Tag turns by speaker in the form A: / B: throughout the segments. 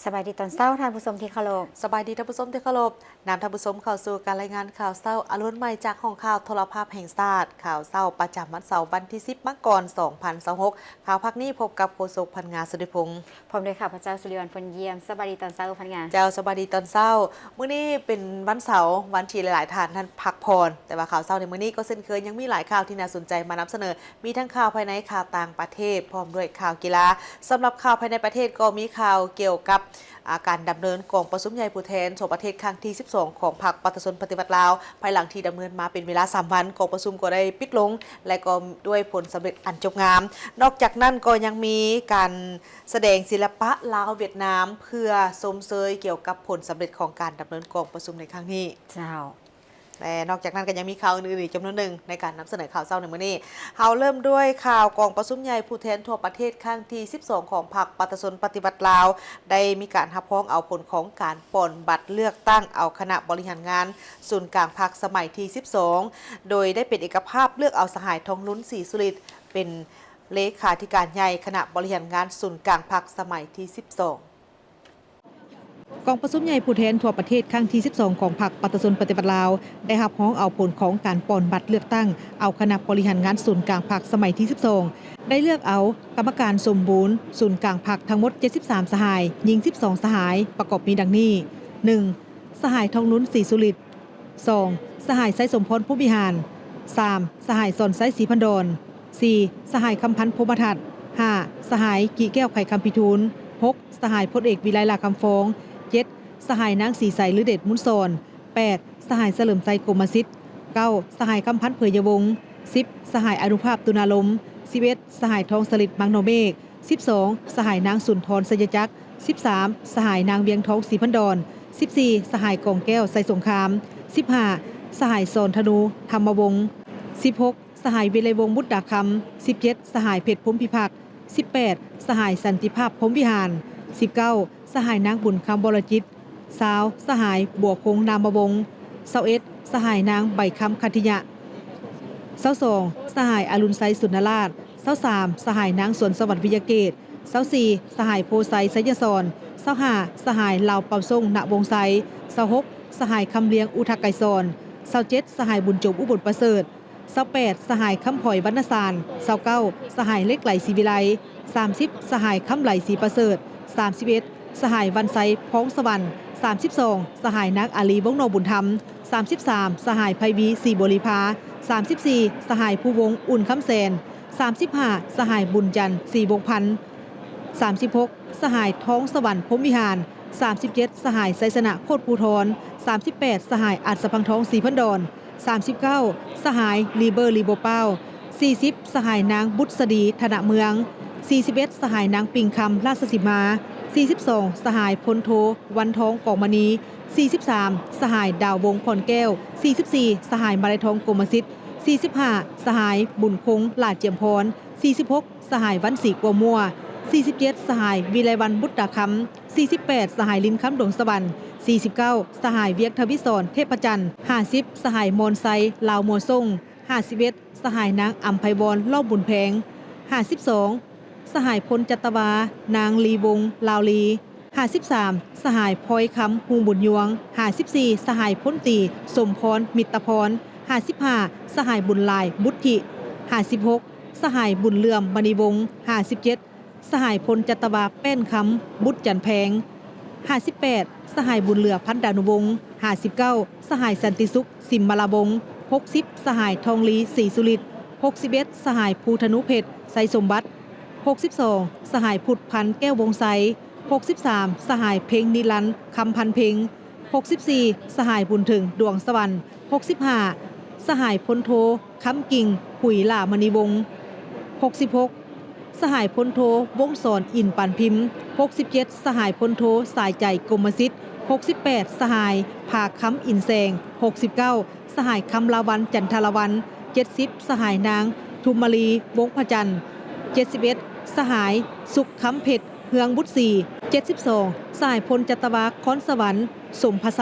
A: สบายดีตอนเช้าท่านผู้ชมที่เคารพ
B: สบายดีท่านผู้ชมที่เคารพนำท่านผู้ชมเข้าสู่การรายงานข่าวเช้าอรุณใหม่จากห้องข่าวโทรภาพแห่งชาติข่าวเช้าประจำวันเสาร์วันที่10 มกราคม 2026ข่าวพักนี้พบกับโฆษกพันงานสุริพงษ์
A: พร้อมด้วยข้าพเจ้าสุริวัลย์พลเยี่ยมสบายดีตอนเช้าพันงาน
B: เจ้าสบายดีตอนเช้ามื้อนี้เป็นวันเสาร์วันที่หลายๆท่านพักผ่อนแต่ว่าข่าวเช้าในมื้อนี้ก็เช่นเคยยังมีหลายข่าวที่น่าสนใจมานำเสนอมีทั้งข่าวภายในข่าวต่างประเทศพร้อมด้วยข่าวกีฬาสำหรับข่าวภายในประเทศก็มีข่าวเกี่ยวกับการดำเนินกองประชุมใหญ่ผู้แทนส่วนประเทศครั้งที่12ของพรรคประชาชนปฏิวัติลาวภายหลังที่ดำเนินมาเป็นเวลา3วันกองประชุมก็ได้ปิดลงและก็ด้วยผลสำเร็จอันจบงามนอกจากนั้นก็ยังมีการแสดงศิลปะลาวเวียดนามเพื่อชมเชยเกี่ยวกับผลสำเร็จของการดำเนินกองประชุมในครั้งนี้
A: เจ้า
B: และนอกจากนั้นก็ยังมีข่าวอื่นๆอีกจำนวนหนึ่งในการนำเสนอข่าวเช้าในมื้อนี้เราเริ่มด้วยข่าวกองประชุมใหญ่ผู้แทนทั่วประเทศครั้งที่12ของพรรคประชาชนปฏิวัติลาวได้มีการรับพ้องเอาผลของการป่นบัตรเลือกตั้งเอาคณะบริหารงานศูนย์กลางพรรคสมัยที่12โดยได้เป็นเอกภาพเลือกเอาสหายทองลุ้นศรีสุริตเป็นเลขาธิการใหญ่คณะบริหารงานศูนย์กลางพรรคสมัยที่12กองประชุมใหญ่ผู้แทนทั่วประเทศครั้งที่12ของพรรคประชาชนปฏิวัติลาวได้รับร้องเอาผลของการป่นบัตรเลือกตั้งเอาคณะบริหารงานศูนย์กลางพรรคสมัยที่12ได้เลือกเอากรรมการสมบูรณ์ศูนย์กลางพรรคทั้งหมด73สหายหญิง12สหายประกอบมีดังนี้ 1. สหายทองลุ้นศรีสุริต 2. สหายไซสมพรผู้บิหาร 3. สหายสอนไซศรีพันดร 4. สหายคำพันธ์พรหมทัต 5. สหายกี่แก้วไข่คำพิทูล 6. สหายพลเอกวิไลลาคำฟ้อง 7. สหายนางสีใสหรือเดชมุนโซน 8. สหายเฉลิมใจกรมสิทธิ์ 9. สหายคำพันธ์เผยยวงศ์ 10. สหายอนุภาพตุนาลม 11. สหายทองสลิดมังโนเมฆ 12. สหายนางสุนทรสยจักร 13. สหายนางเวียงทองศรีพันดร 14. สหายกองแก้วไซสงคราม 15. สหายโซนธนูธรรมวงศ์ 16. สหายวิไลวงศ์มุดดาคำ 17. สหายเพชรพรหมพิพักษ์ 18. สหายสันติภาพพรหมวิหาร 19. สหายนางบุญคำบรจิต 20. สหายบัวคงนามวงศ์ 21. สหายนางใบคำคันธิยะ 22. สหายอรุณไซสุนราช 23. สหายนางสวนสวัสดิ์วิยเกต 24. สหายโพไซไซยศร 25. สหายลาวเป่าส่งณวงไซ 26. สหายคำเลียงอุทักไกซอน 27. สหายบุญจบอุบลประเสริฐ 28. สหายคำผอยวรรณสาร 29. สหายเล็กไหลศรีวิไล 30. สหายคำไหลศรีประเสริฐ 31. สหายวันไซพ้องสวรรค์ 32. สหายนักอาลีวงโนบุญธรรม 33. สหายไพวีศรีบริพา 34. สหายผู้วงอุ่นคำแสน 35. สหายบุญจันทร์ศรีวงพันธ์ 36. สหายท้องสวรรค์พรหมวิหาร 37. สหายไซสนะโคตรภูทร 38. สหายอัศพังทองศรีพันดร 39. สหายลีเบอร์ลีโบเป้า 40. สหายนางบุษดีธนเมือง 41. สหายนางปิงคำราชสีมา 42. สหายพลโทวันทองกองมณี 43. สหายดาววงพรแก้ว 44. สหายมาลายทองกรมสิทธิ์ 45. สหายบุญคงหลาดเจียมพร 46. สหายวันศรีกัวมัว 47. สหายวิไลวันบุตรคำ 48. สหายลินคำดวงสวรรค์ 49. สหายเวียกทวิศรเทพจันทร์ 50. สหายมอนไซลาวมัวส่ง 51. สหายนางอัมไพวรเล่าบุญแพง 52. สหายพลจัตวานางลีวงลาวลี 53. สหายพลอยคำฮูบุญยวง 54. สหายพ้นตีสมพรมิตรพร 55. สหายบุญลายบุตรธิ 56. สหายบุญเลื่อมมณีวงศ์ 57. สหายพลจัตวาแป้นคำบุตรจันแพง 58. สหายบุญเหลือพันดานุวงศ์ 59. สหายสันติสุขสิมมาลาวงศ์ 60. สหายทองลีศรีสุริต 61. สหายภูธนุเพชรไซสมบัติ 62. สหายพุทธพันธ์แก้ววงไซ 63. สหายเพ็งนิรันดร์คำพันเพ็ง 64. สหายบุญถึงดวงสวรรค์ 65. สหายพลโทคำกิ่งหุยหล่ามณีวงศ์ 66. สหายพลโทวงศรอินปันพิมพ์ 67. สหายพลโทสายใจกรมสิทธิ์ 68. สหายภาคำอินแสง 69. สหายคำลาวันจันทรวัน 70. สหายนางทุมมาลีวงพจันทร์ 71. สหายสุขคำเพชรเฮืองบุตรศรี 72. สหายพลจัตวาค้อนสวรรค์สมภไซ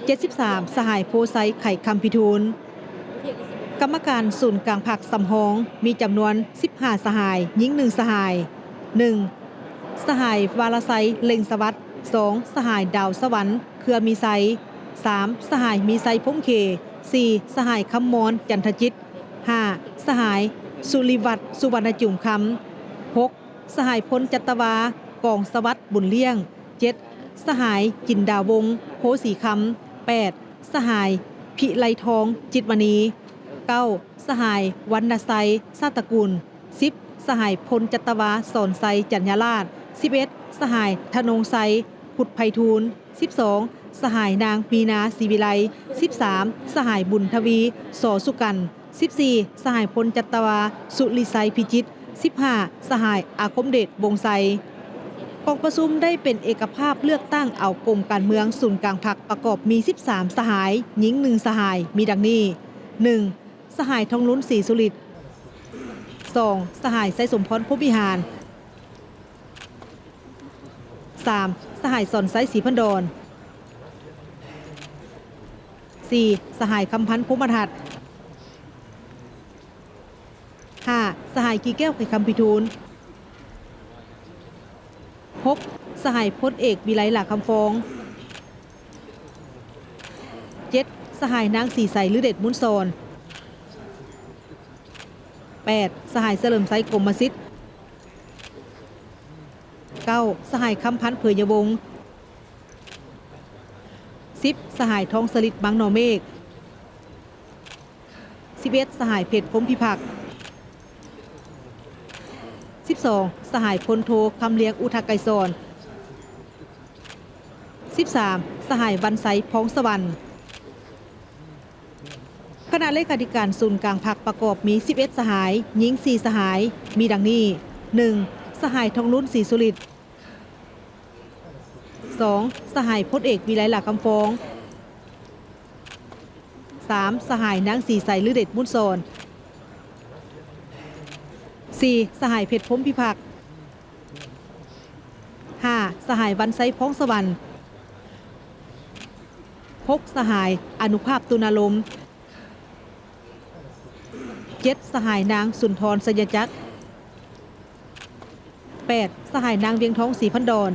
B: 73. สหายโพไซไข่คำพิทูลกรรมการศูนย์กลางผักสำฮองมีจำนวน15สหายหญิง1สหาย 1. สหายวารไซเล็งสวัสดิ์ 2. สหายดาวสวรรค์เครือมีไซ 3. สหายมีไซพงเค 4. สหายคำมอนจันทจิต 5. สหายสุริวัตรสุวรรณจุ่มคำ 6. สหายพลจัตวากองสวัสดิ์บุญเลี้ยง 7. สหายจินดาวงศ์โพสีคำ 8. สหายพิไลทองจิตมณี 9. สหายวรรณไซซาตระกูล 10. สหายพลจัตวาสอนไซจัญญาราช 11. สหายธนงไซขุดไพฑูรย์ 12. สหายนางมีนาศรีวิไล 13. สหายบุญทวีสอสุกัน 14. สหายพลจัตวาสุริไซพิจิตร 15. สหายอาคมเดชวงไซกองประชุมได้เป็นเอกภาพเลือกตั้งเอากรมการเมืองศูนย์กลางพรรคประกอบมี 13 สหายหญิง 1 สหายมีดังนี้ 1. สหายทองลุ้นศรีสุริต 2. สหายไซสมพรพวิหาร 3. สหายสอนไซศรีพันดอน 4. สหายคำพันธ์ภูมิทัศน์ 5. สหายกีแก้วไข่คำพิทูล 6. สหายพลเอกวิไลหลักคำฟอง 7. สหายนางสีใสหรือเด็ดมุนซอน 8. สหายเฉลิมไซกรมสิทธิ์ 9. สหายคำพันธ์เผยยวงศ์ 10. สหายทองสลิดบางนอเมฆ 11. สหายเพชรพรหมพิพักษ์ 12. สหายพลโทคำเลี้ยงอุทาไกรสอน 13. สหายวันไซพ้องสวรรค์คณะเลขาธิการศูนย์กลางพรรคประกอบมี 11 สหายหญิง 4 สหายมีดังนี้ 1. สหายทองลุ้นศรีสุริต 2. สหายพลเอกวิไลหลักคำฟอง 3. สหายนางสีใสหรือเด็ดมุนซอน 4. สหายเพชรพรหมพิพักษ์ 5. สหายวันไซพ้องสวรรค์ 6. สหายอนุภาพตุนาลม 7. สหายนางสุนทรสยจักร 8. สหายนางเวียงทองศรีพันดอน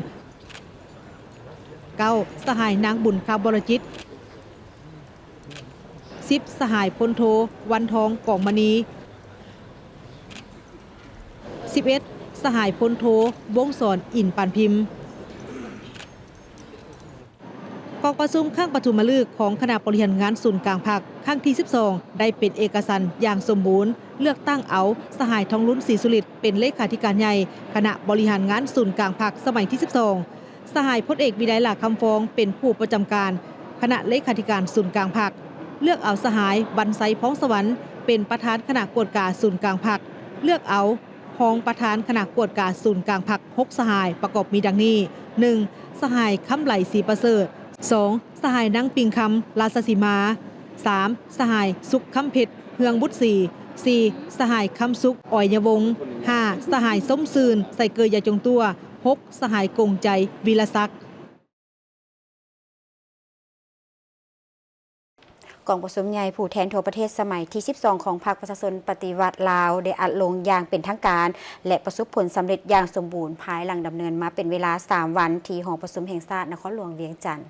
B: 9. สหายนางบุญคาบรจิต 10. สหายพลโทวันทองกองมณี 11. สหายพลโทวงศรอินปานพิมพ์กองประชุมข้างปฐุมฤกษ์ของคณะบริหารงานศูนย์กลางพรรคครั้งที่ 12 ได้เป็นเอกสารอย่างสมบูรณ์เลือกตั้งเอาสหายทองลุ้นศรีสุริตเป็นเลขาธิการใหญ่คณะบริหารงานศูนย์กลางพรรคสมัยที่ 12 สหายพลเอกวิไลหลักคำฟองเป็นผู้ประจำการคณะเลขาธิการศูนย์กลางพรรคเลือกเอาสหายบันไซพ้องสวรรค์เป็นประธานคณะกวดกาศูนย์กลางพรรคเลือกเอารองประธานคณะกวดกาศูนย์กลางพรรค6 สหายประกอบมีดังนี้ 1. สหายคำไหลศรีประเสริฐ 2. สหายนางปิงคำลาสสีมา 3. สหายสุขคำเพชรเฮืองบุตรศรี 4. สหายคำสุขอ่อยยวงศ์ 5. สหายส้มซืนใส่เกยยาจงตัว 6. สหายกงใจวีรศักดิ์
A: กองประชุมใหญ่ผู้แทนทั่วประเทศสมัยที่ 12 ของพรรคประชาชนปฏิวัติลาวได้อัดลงอย่างเป็นทางการ และประสบผลสำเร็จอย่างสมบูรณ์ภายหลังดำเนินมาเป็นเวลา 3 วันที่หอประชุมแห่งชาตินครหลวงเวียงจันทน์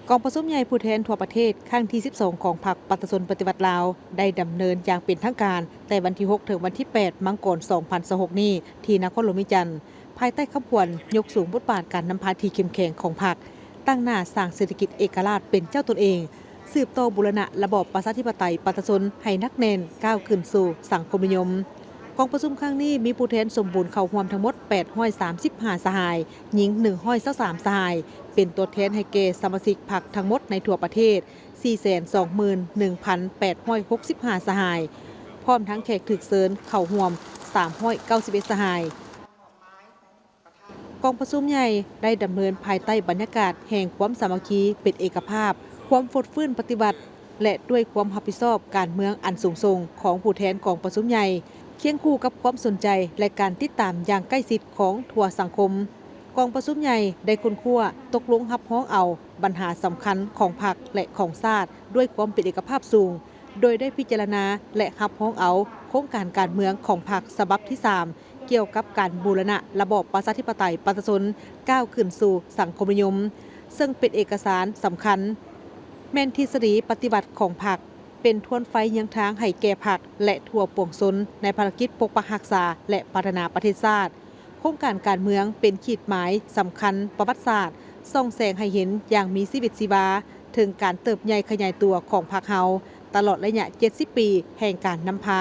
B: กองประชุมใหญ่ผู้แทนทั่วประเทศครั้งที่ 12 ของพรรคประชาชนปฏิวัติลาวได้ดำเนินอย่างเป็นทางการแต่วันที่ 6 ถึงวันที่ 8 มังกร 2026 นี้ที่นครหลวงเวียงจันทน์ภายใต้ขบวนยกสูงบทบาทการนำพาที่เข้มแข็งของพรรคตั้งหน้าสร้างเศรษฐกิจเอกราชเป็นเจ้าตนเองสืบต่อบูรณะระบอบประชาธิปไตยประชาชนให้นักแน่นก้าวขึ้นสู่สังคมนิยมกองประชุมครั้งนี้มีผู้แทนสมบูรณ์เข้าร่วมทั้งหมด835 สหายหญิง123 สหายเป็นตัวแทนให้แก่สมาชิกพรรคทั้งหมดในทั่วประเทศ 421,865 สหายพร้อมทั้งแขกถึกเชิญเข้าร่วม391 สหายกองประชุมใหญ่ได้ดำเนินภายใต้บรรยากาศแห่งความสามัคคีเป็นเอกภาพความฟดฟื้นปฏิบัติและด้วยความรับผิดชอบการเมืองอันสูงส่งของผู้แทนกองประชุมใหญ่เคียงคู่กับความสนใจและการติดตามอย่างใกล้ชิดของทั่วสังคมกองประชุมใหญ่ได้ค้นคว้าตกลงรับร้องเอาปัญหาสำคัญของพรรคและของชาติด้วยความเป็นเอกภาพสูงโดยได้พิจารณาและรับร้องเอาโครงการการเมืองของพรรคฉบับที่ 3 เกี่ยวกับการบูรณะระบอบประชาธิปไตยประชาชนก้าวขึ้นสู่สังคมนิยมซึ่งเป็นเอกสารสำคัญแม่นทฤษฎีปฏิบัติของพรรคเป็นทวนไฟยังทางให้แก่พรรคและทั่วปวงชนในภารกิจปกปักรักษาและพัฒนาประเทศชาติโครงการการเมืองเป็นขีดหมายสำคัญประวัติศาสตร์ส่องแสงให้เห็นอย่างมีชีวิตชีวาถึงการเติบใหญ่ขยายตัวของพรรคเฮาตลอดระยะ70 ปีแห่งการนำพา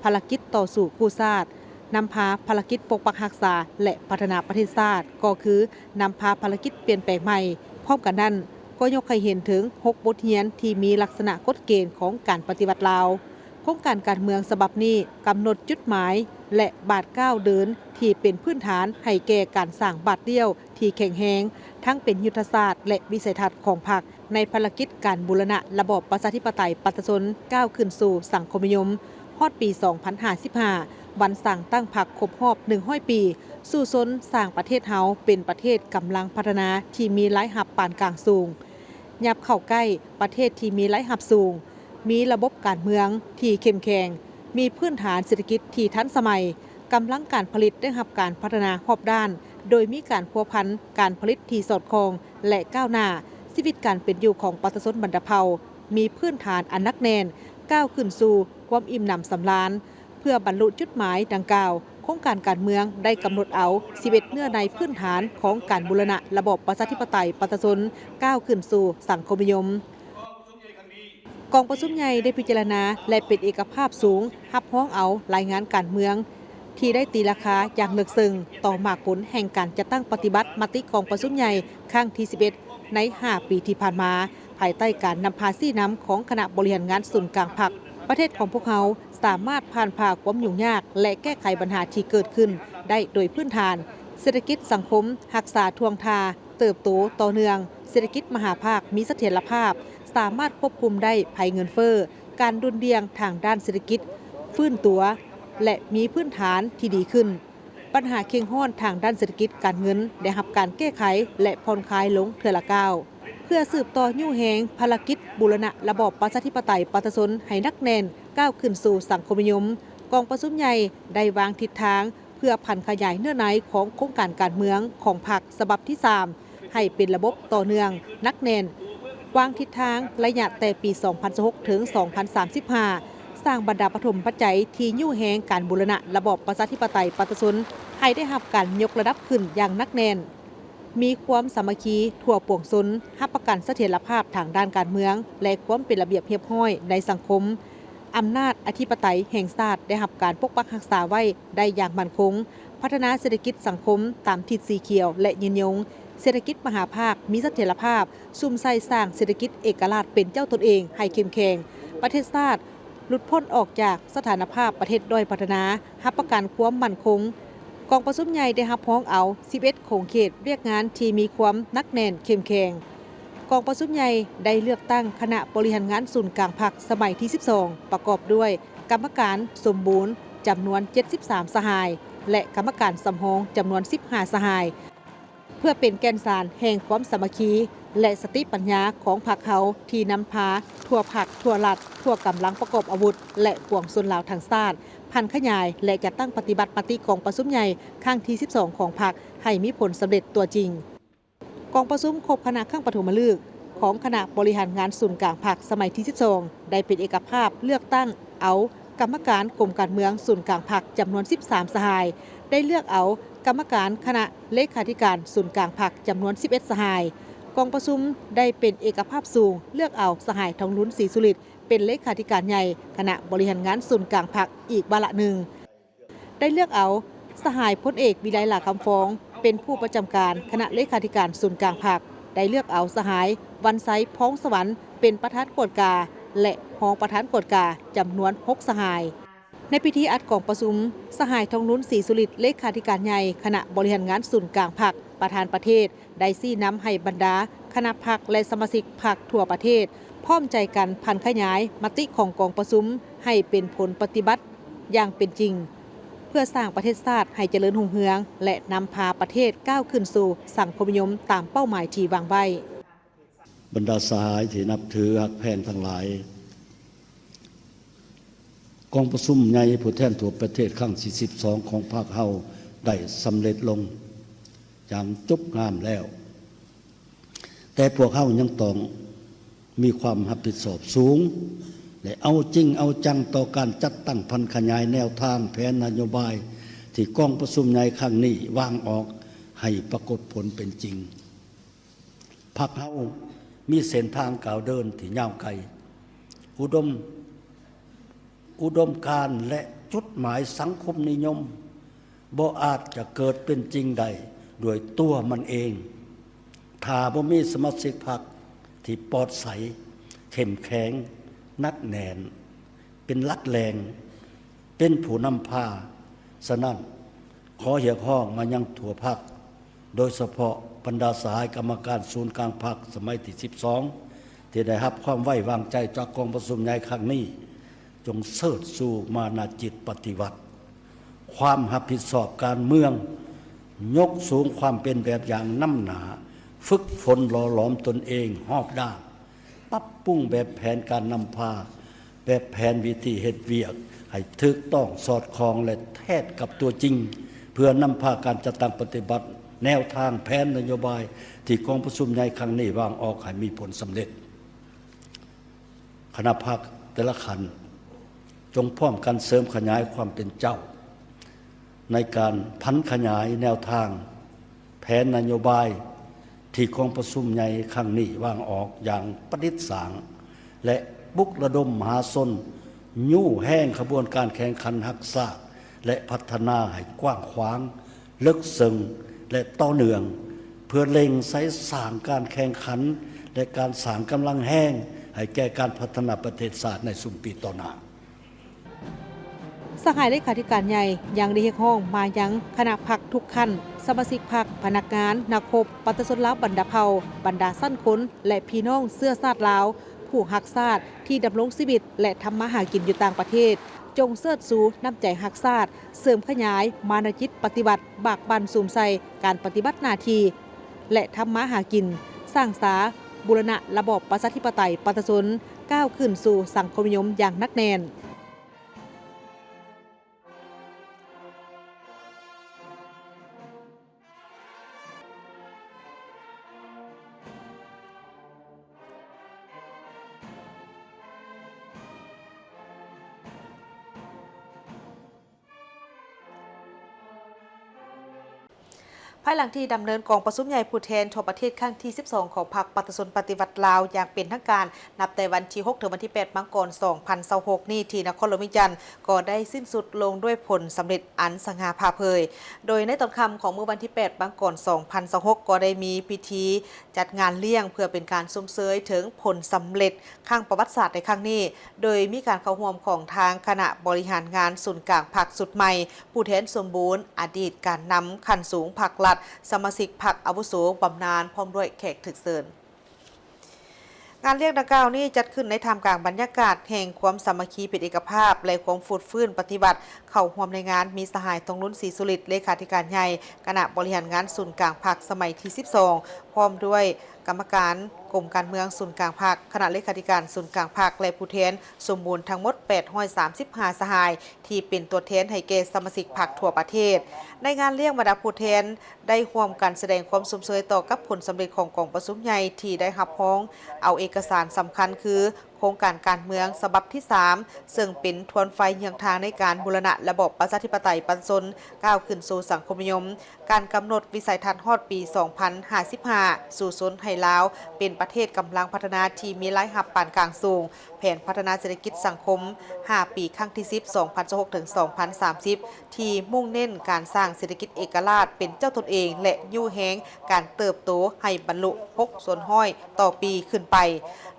B: ภารกิจต่อสู่กู้ชาตินำพาภารกิจปกปักรักษาและพัฒนาประเทศชาติก็คือนำพาภารกิจเปลี่ยนแปลงใหม่พร้อมกันนั้นก็ยกให้เห็นถึง6บทเรียนที่มีลักษณะกฎเกณฑ์ของการปฏิบัติลาวโครงการการเมืองฉบับนี้กำหนดจุดหมายและบาทก้าวเดินที่เป็นพื้นฐานให้แก่การสร้างบาทเดียวที่แข็งแรงทั้งเป็นยุทธศาสตร์และวิสัยทัศน์ของพรรคในภารกิจการบูรณะระบอบประชาธิปไตยประชาชนก้าวขึ้นสู่สังคมนิยมฮอดปี 2055 วันสั่งตั้งพรรคครบรอบ100 ปีสู่ซนสร้างประเทศเฮาเป็นประเทศกำลังพัฒนาที่มีรายรับปานกลางสูงยับเข้าใกล้ประเทศที่มีรายรับสูงมีระบบการเมืองที่เข้มแข็งมีพื้นฐานเศรษฐกิจที่ทันสมัยกำลังการผลิตได้รับการพัฒนารอบด้านโดยมีการพัวพันการผลิตที่สอดคล้องและก้าวหน้าชีวิตการเป็นอยู่ของประชาชนบรรดาเผ่ามีพื้นฐานอันนักแน่นก้าวขึ้นสู่ความอิ่มหนำสำราญเพื่อบรรลุจุดหมายดังกล่าวโครงการการเมืองได้กำหนดเอา11เนื้อในพื้นฐานของการบูรณะระบอบประชาธิปไตยประชาชนก้าวขึ้นสู่สังคมนิยมกองประชุมใหญ่ได้พิจารณาและเป็นเอกภาพสูงรับร้องเอารายงานการเมืองที่ได้ตีราคาอย่างลึกซึ้งต่อหมากผลแห่งการจัดตั้งปฏิบัติมติกองประชุมใหญ่ครั้งที่11ใน5 ปีที่ผ่านมาภายใต้การนำพาซี่น้ำของคณะบริหารงานส่วนกลางพรรคประเทศของพวกเขาสามารถผ่านผ่าความยุ่งยากและแก้ไขปัญหาที่เกิดขึ้นได้โดยพื้นฐานเศรษฐกิจสังคมรักษาทวงทาเติบโตต่อเนื่องเศรษฐกิจมหาภาคมีเสถียรภาพสามารถควบคุมได้ภัยเงินเฟ้อการดุลเดียงทางด้านเศรษฐกิจฟื้นตัวและมีพื้นฐานที่ดีขึ้นปัญหาเคียงห้อนทางด้านเศรษฐกิจการเงินได้รับการแก้ไขและผ่อนคลายลงเทื่อละก้าวเพื่อสืบต่อยู่แหงภารกิจบูรณะระบอบประชาธิปไตยประชาชนให้นักแน่นก้าวขึ้นสู่สังคมนิยมกองประชุมใหญ่ได้วางทิศทางเพื่อพันขยายเนื้อในของโครงการการเมืองของพรรคฉบับที่ 3ให้เป็นระบบต่อเนื่องนักแน่นวางทิศทางระยะแต่ปี 2016 ถึง 2035 สร้างบรรดาปฐมปัจจัยที่ยู่แหงการบูรณะระบอบประชาธิปไตยประชาชนให้ได้รับการยกระดับขึ้นอย่างนักแน่นมีความสามัคคีทั่วปวงชนรับประกันเสถียรภาพทางด้านการเมืองและความเป็นระเบียบเรียบร้อยในสังคมอำนาจอธิปไตยแห่งชาติได้รับการปกปักรักษาไว้ได้อย่างมั่นคงพัฒนาเศรษฐกิจสังคมตามทิศสีเขียวและยืนยงเศรษฐกิจมหาภาคมีเสถียรภาพซุ่มใส่สร้างเศรษฐกิจเอกราชเป็นเจ้าตนเองให้เข้มแข็งประเทศชาติหลุดพ้นออกจากสถานภาพประเทศด้อยพัฒนารับประกันความมั่นคงกองประชุมใหญ่ได้รับพ้องเอา11โครงเขตเรียกงานที่มีความนักแน่นเข้มแข็งกองประชุมใหญ่ได้เลือกตั้งคณะบริหารงานศูนย์กลางพรรคสมัยที่ 12ประกอบด้วยกรรมการสมบูรณ์จำนวน73สหายและกรรมการสำรองจำนวน15สหายเพื่อเป็นแกนสารแห่งความสามัคคีและสติปัญญาของพรรคเขาที่นำพาทั่วพรรคทั่วรัฐทั่วกำลังประกอบอาวุธและปวงชนลาวทั้งชาติพันขยายและจัดตั้งปฏิบัติมติกองประชุมใหญ่ครั้งที่ 12ของพรรคให้มีผลสำเร็จตัวจริงกองประชุมครบคณะครั้งปฐมฤกษ์ของคณะบริหารงานศูนย์กลางพรรคสมัยที่ 12ได้เป็นเอกภาพเลือกตั้งเอากรรมการกรมการเมืองศูนย์กลางพรรคจำนวน13สหายได้เลือกเอากรรมการคณะเลขาธิการศูนย์กลางพรรคจำนวน11สหายกองประชุมได้เป็นเอกภาพสูงเลือกเอาสหายทองลุ้นศรีสุริตเป็นเลขาธิการใหญ่คณะบริหารงานศูนย์กลางพรรคอีกวาระหนึ่งได้เลือกเอาสหายพลเอกวิไลหลาคำฟ้องเป็นผู้ประจำการคณะเลขาธิการศูนย์กลางพรรคได้เลือกเอาสหายวันไซพ้องสวรรค์เป็นประธานกฎกาและรองประธานกฎกาจำนวน6สหายในพิธีอัดกองประชุมสหายทองลุ้นศรีสุริตเลขาธิการใหญ่คณะบริหารงานศูนย์กลางพรรคประธานประเทศได้ซี่น้ำให้บรรดาคณะพรรคและสมาชิกพรรคทั่วประเทศพร้อมใจกันพันขยายมติของกองประชุมให้เป็นผลปฏิบัติอย่างเป็นจริงเพื่อสร้างประเทศชาติให้เจริญรุ่งเรืองและนำพาประเทศก้าวขึ้นสู่สังคมนิยมตามเป้าหมายที่วางไว้
C: บรรดาสหายที่นับถือฮักแพนทั้งหลายก กองประชุมใหญ่ผู้แทนทั่วประเทศครั้งที่12ของพรรคเฮาได้สำเร็จลงอย่างจบงามแล้วแต่พวกเฮายังต้องมีความรับผิดชอบสูงและเอาจริงเอาจังต่อการจัดตั้งพันขยายแนวทางแผนนโยบายที่กองประชุมใหญ่ครั้งนี้วางออกให้ปรากฏผลเป็นจริงพรรคเฮามีเส้นทางก้าวเดินที่ยาวไกลอุดมการณ์และจุดหมายสังคมนิยมบ่อาจจะเกิดเป็นจริงใดด้วยตัวมันเองถ้าบ่มีสมาชิกพรรคที่ปลอดใสเข้มแข็งนักแน่นเป็นหลักแรงเป็นผู้นำพาฉะนั้นขอเรียกร้องมายังทั่วพรรคโดยเฉพาะบรรดาสหกรรมการศูนย์กลางพรรคสมัยที่12ที่ได้รับความไว้วางใจจากกองประชุมใหญ่ครั้งนี้จงเสิร์ชสู่มานาจิตปฏิวัติความรับผิดชอบการเมืองยกสูงความเป็นแบบอย่างน้ำหนาฝึกฝนหล่อหลอมตนเองรอบด้านปรับปรุงแบบแผนการนำพาแบบแผนวิธีเฮ็ดเวียกให้ถูกต้องสอดคล้องและแท้กับตัวจริงเพื่อนำพาการจัดตั้งปฏิบัติแนวทางแผนนโยบายที่กองประชุมใหญ่ครั้งนี้วางออกให้มีผลสำเร็จคณะพรรคแต่ละขันจงพร้อมกันเสริมขยายความเป็นเจ้าในการพันขยายแนวทางแผนนโยบายที่กองประชุมใหญ่ครั้งนี้วางออกอย่างประดิษฐ์สางและบุกระดมมหาชนยู่แห้งขบวนการแข่งขันรักษาและพัฒนาให้กว้างขวางลึกซึ้งและต่อเนื่องเพื่อเล็งใช้สร้างการแข่งขันและการสร้างกำลังแห้งให้แก่การพัฒนาประเทศชาติในสุมปีต่อหน้า
B: สหายเลขาธิการใหญ่ยังได้เรียกร้องมายังคณะพรรคทุกขั้นสมาชิกพรรคพนักงานนักรบประชาชนลาวบรรดาเผ่าบรรดาสั้นคนและพี่น้องเสื้อชาติลาวผู้รักชาติที่ดำรงชีวิตและทำมาหากินอยู่ต่างประเทศจงเสิร์ชสู่น้ำใจรักชาติเสริมขยายมานาจิตปฏิบัติบากบั่นสูมใส่การปฏิบัติหน้าที่และทำมาหากินสร้างสาบูรณะระบอบประชาธิปไตยประชาชนก้าวขึ้นสู่สังคมนิยมอย่างนักแน่นภายหลังที่ดำเนินกองประชุมใหญ่ผู้แทนทั่วประเทศครั้งที่12ของพรรคประชาชนปฏิวัติลาวอย่างเป็นทางการนับแต่วันที่6ถึงวันที่8มังกร2026นี้ที่นครหลวงวิจันทร์ก็ได้สิ้นสุดลงด้วยผลสำเร็จอันสง่าผ่าเผยโดยในตอนค่ำของมื้อวันที่8มังกร2026ก็ได้มีพิธีจัดงานเลี้ยงเพื่อเป็นการชมเชยถึงผลสำเร็จข้างประวัติศาสตร์ในครั้งนี้โดยมีการเข้าร่วมของทางคณะบริหารงานศูนย์กลางพรรคสุดใหม่ผู้แทนสมบูรณ์อดีตการนำขั้นสูงพรรครัฐสมาชิกพรรคอาวุโสบำนาญพร้อมด้วยแขกถึกเชิญงานเลี้ยงดังกล่าวนี้จัดขึ้นในท่ามกลางบรรยากาศแห่งความสามัคคีเป็นเอกภาพและความฟูดฟื้นปฏิบัติเข้าร่วมในงานมีสหายตรงรุ่นศรีสุริตเลขาธิการใหญ่คณะบริหารงานศูนย์กลางพรรคสมัยที่12พร้อมด้วยกรรมการกรมการเมืองศูนย์กลางพรรคคณะเลขาธิการศูนย์กลางพรรคและผู้แทนสมบูรณ์ทั้งหมด835สหายที่เป็นตัวแทนให้แก่สมาชิกพรรคทั่วประเทศในงานเลี้ยงบรรดาผู้แทนได้ร่วมกันแสดงความสมเชยต่อกับผลสำเร็จของกองประชุมใหญ่ที่ได้รับพ้องเอาเอกสารสำคัญคือโครงการการเมืองฉบับที่3ซึ่งเป็นทวนไฟเยืองทางในการบูรณะระบบประชาธิปไตยปันชนก้าวขึ้นสู่สังคมนิยมการกำหนดวิสัยทัศน์ฮอดปี2055สู่ศูนย์ให้ลาวเป็นประเทศกำลังพัฒนาที่มีรายรับปานกลางสูงแผนพัฒนาเศรษฐกิจสังคม5ปีครั้งที่10 2016ถึง2030ที่มุ่งเน้นการสร้างเศรษฐกิจเอกราชเป็นเจ้าตนเองและยู่แฮงการเติบโตให้บรรลุ6ส่วนห้อยต่อปีขึ้นไป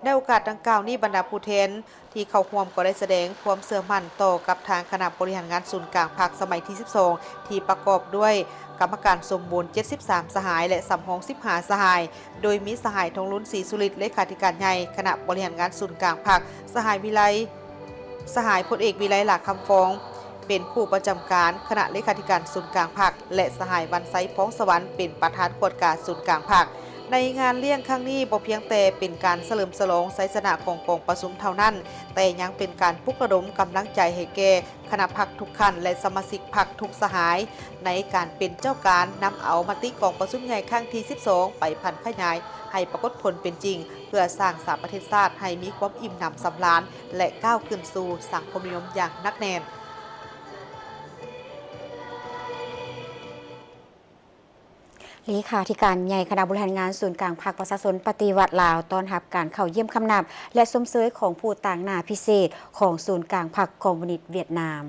B: ในโอกาสดังกล่าวนี้บรรดาผู้แทนที่เข้าร่วมก็ได้แสดงความเชื่อมั่นต่อกับทางคณะบริหารงานศูนย์กลางพรรคสมัยที่12ที่ประกอบด้วยกรรมการสมบูรณ์73สหายและสำรอง15สหายโดยมีสหายทองลุ้นศรีสุริตเลขาธิการใหญ่คณะบริหารงานศูนย์กลางพรรคสหายพลเอกวิไลหลักคำฟ้องเป็นผู้ประจำการคณะเลขาธิการศูนย์กลางพรรคและสหายวันไซพ้องสวรรค์เป็นประธานกวดการศูนย์กลางพรรค ในงานเลี้ยงครั้งนี้บ่เพียงแต่เป็นการเฉลิมฉลองไสชนะของกองประชุมเท่านั้นแต่ยังเป็นการปลุกระดมกำลังใจให้แก่คณะพรรคทุกขั้นและสมาชิกพรรคทุกสหายในการเป็นเจ้าการนำเอามติกองประชุมใหญ่ครั้งที่ 12 ไปพันขยายให้ปรากฏผลเป็นจริงเพื่อสร้างสามประเทศชาติให้มีความอิ่มหนำสำราญและก้าวขึ้นสู่สังคมนิยมอย่างนักแน่น
A: เลขาธิการใหญ่คณะบริหารงานศูนย์กลางภาคประชาชนปฏิวัติลาวต้อนรับการเข้าเยี่ยมคำนับและสมเสยของผู้ต่างหน้าพิเศษของศูนย์กลางพรรคคอมมิวนิสต์เวียดนาม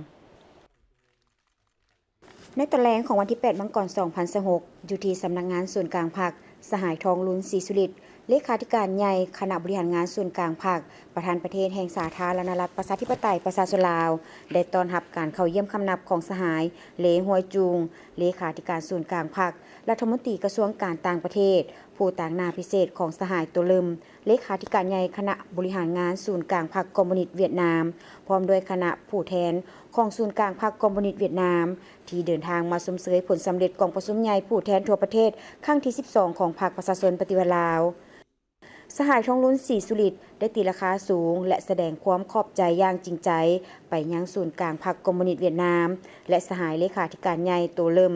A: ในตอนแรกของวันที่ 8 มังกร 2016อยู่ที่สำนักงานศูนย์กลางพรรคสหายทองลุนศรีสุริตเลขาธิการใหญ่คณะบริหารงานศูนย์กลางพรรคประธานประเทศแห่งสาธารณรัฐประชาธิปไตยประชาชนลาวได้ต้อนรับการเข้าเยี่ยมคำนับของสหายเหลหวยจูงเลขาธิการศูนย์กลางพรรครัฐมนตรีกระทรวงการต่างประเทศผู้ต่างหน้าพิเศษของสหายตัวลึมเลขาธิการใหญ่คณะบริหารงานศูนย์กลางพรรคคอมมิวนิสต์เวียดนามพร้อมด้วยคณะผู้แทนของศูนย์กลางพรรคคอมมิวนิสต์เวียดนามที่เดินทางมาชมเชยผลสำเร็จกองประชุมใหญ่ผู้แทนทั่วประเทศครั้งที่ 12 ของพรรคประชาชนปฏิวัติลาวสหายทองลุ้นศรีสุริตได้ตีราคาสูงและแสดงความขอบใจอย่างจริงใจไปยังศูนย์กลางพรรคคอมมิวนิสต์เวียดนามและสหายเลขาธิการใหญ่ตัวเริ่ม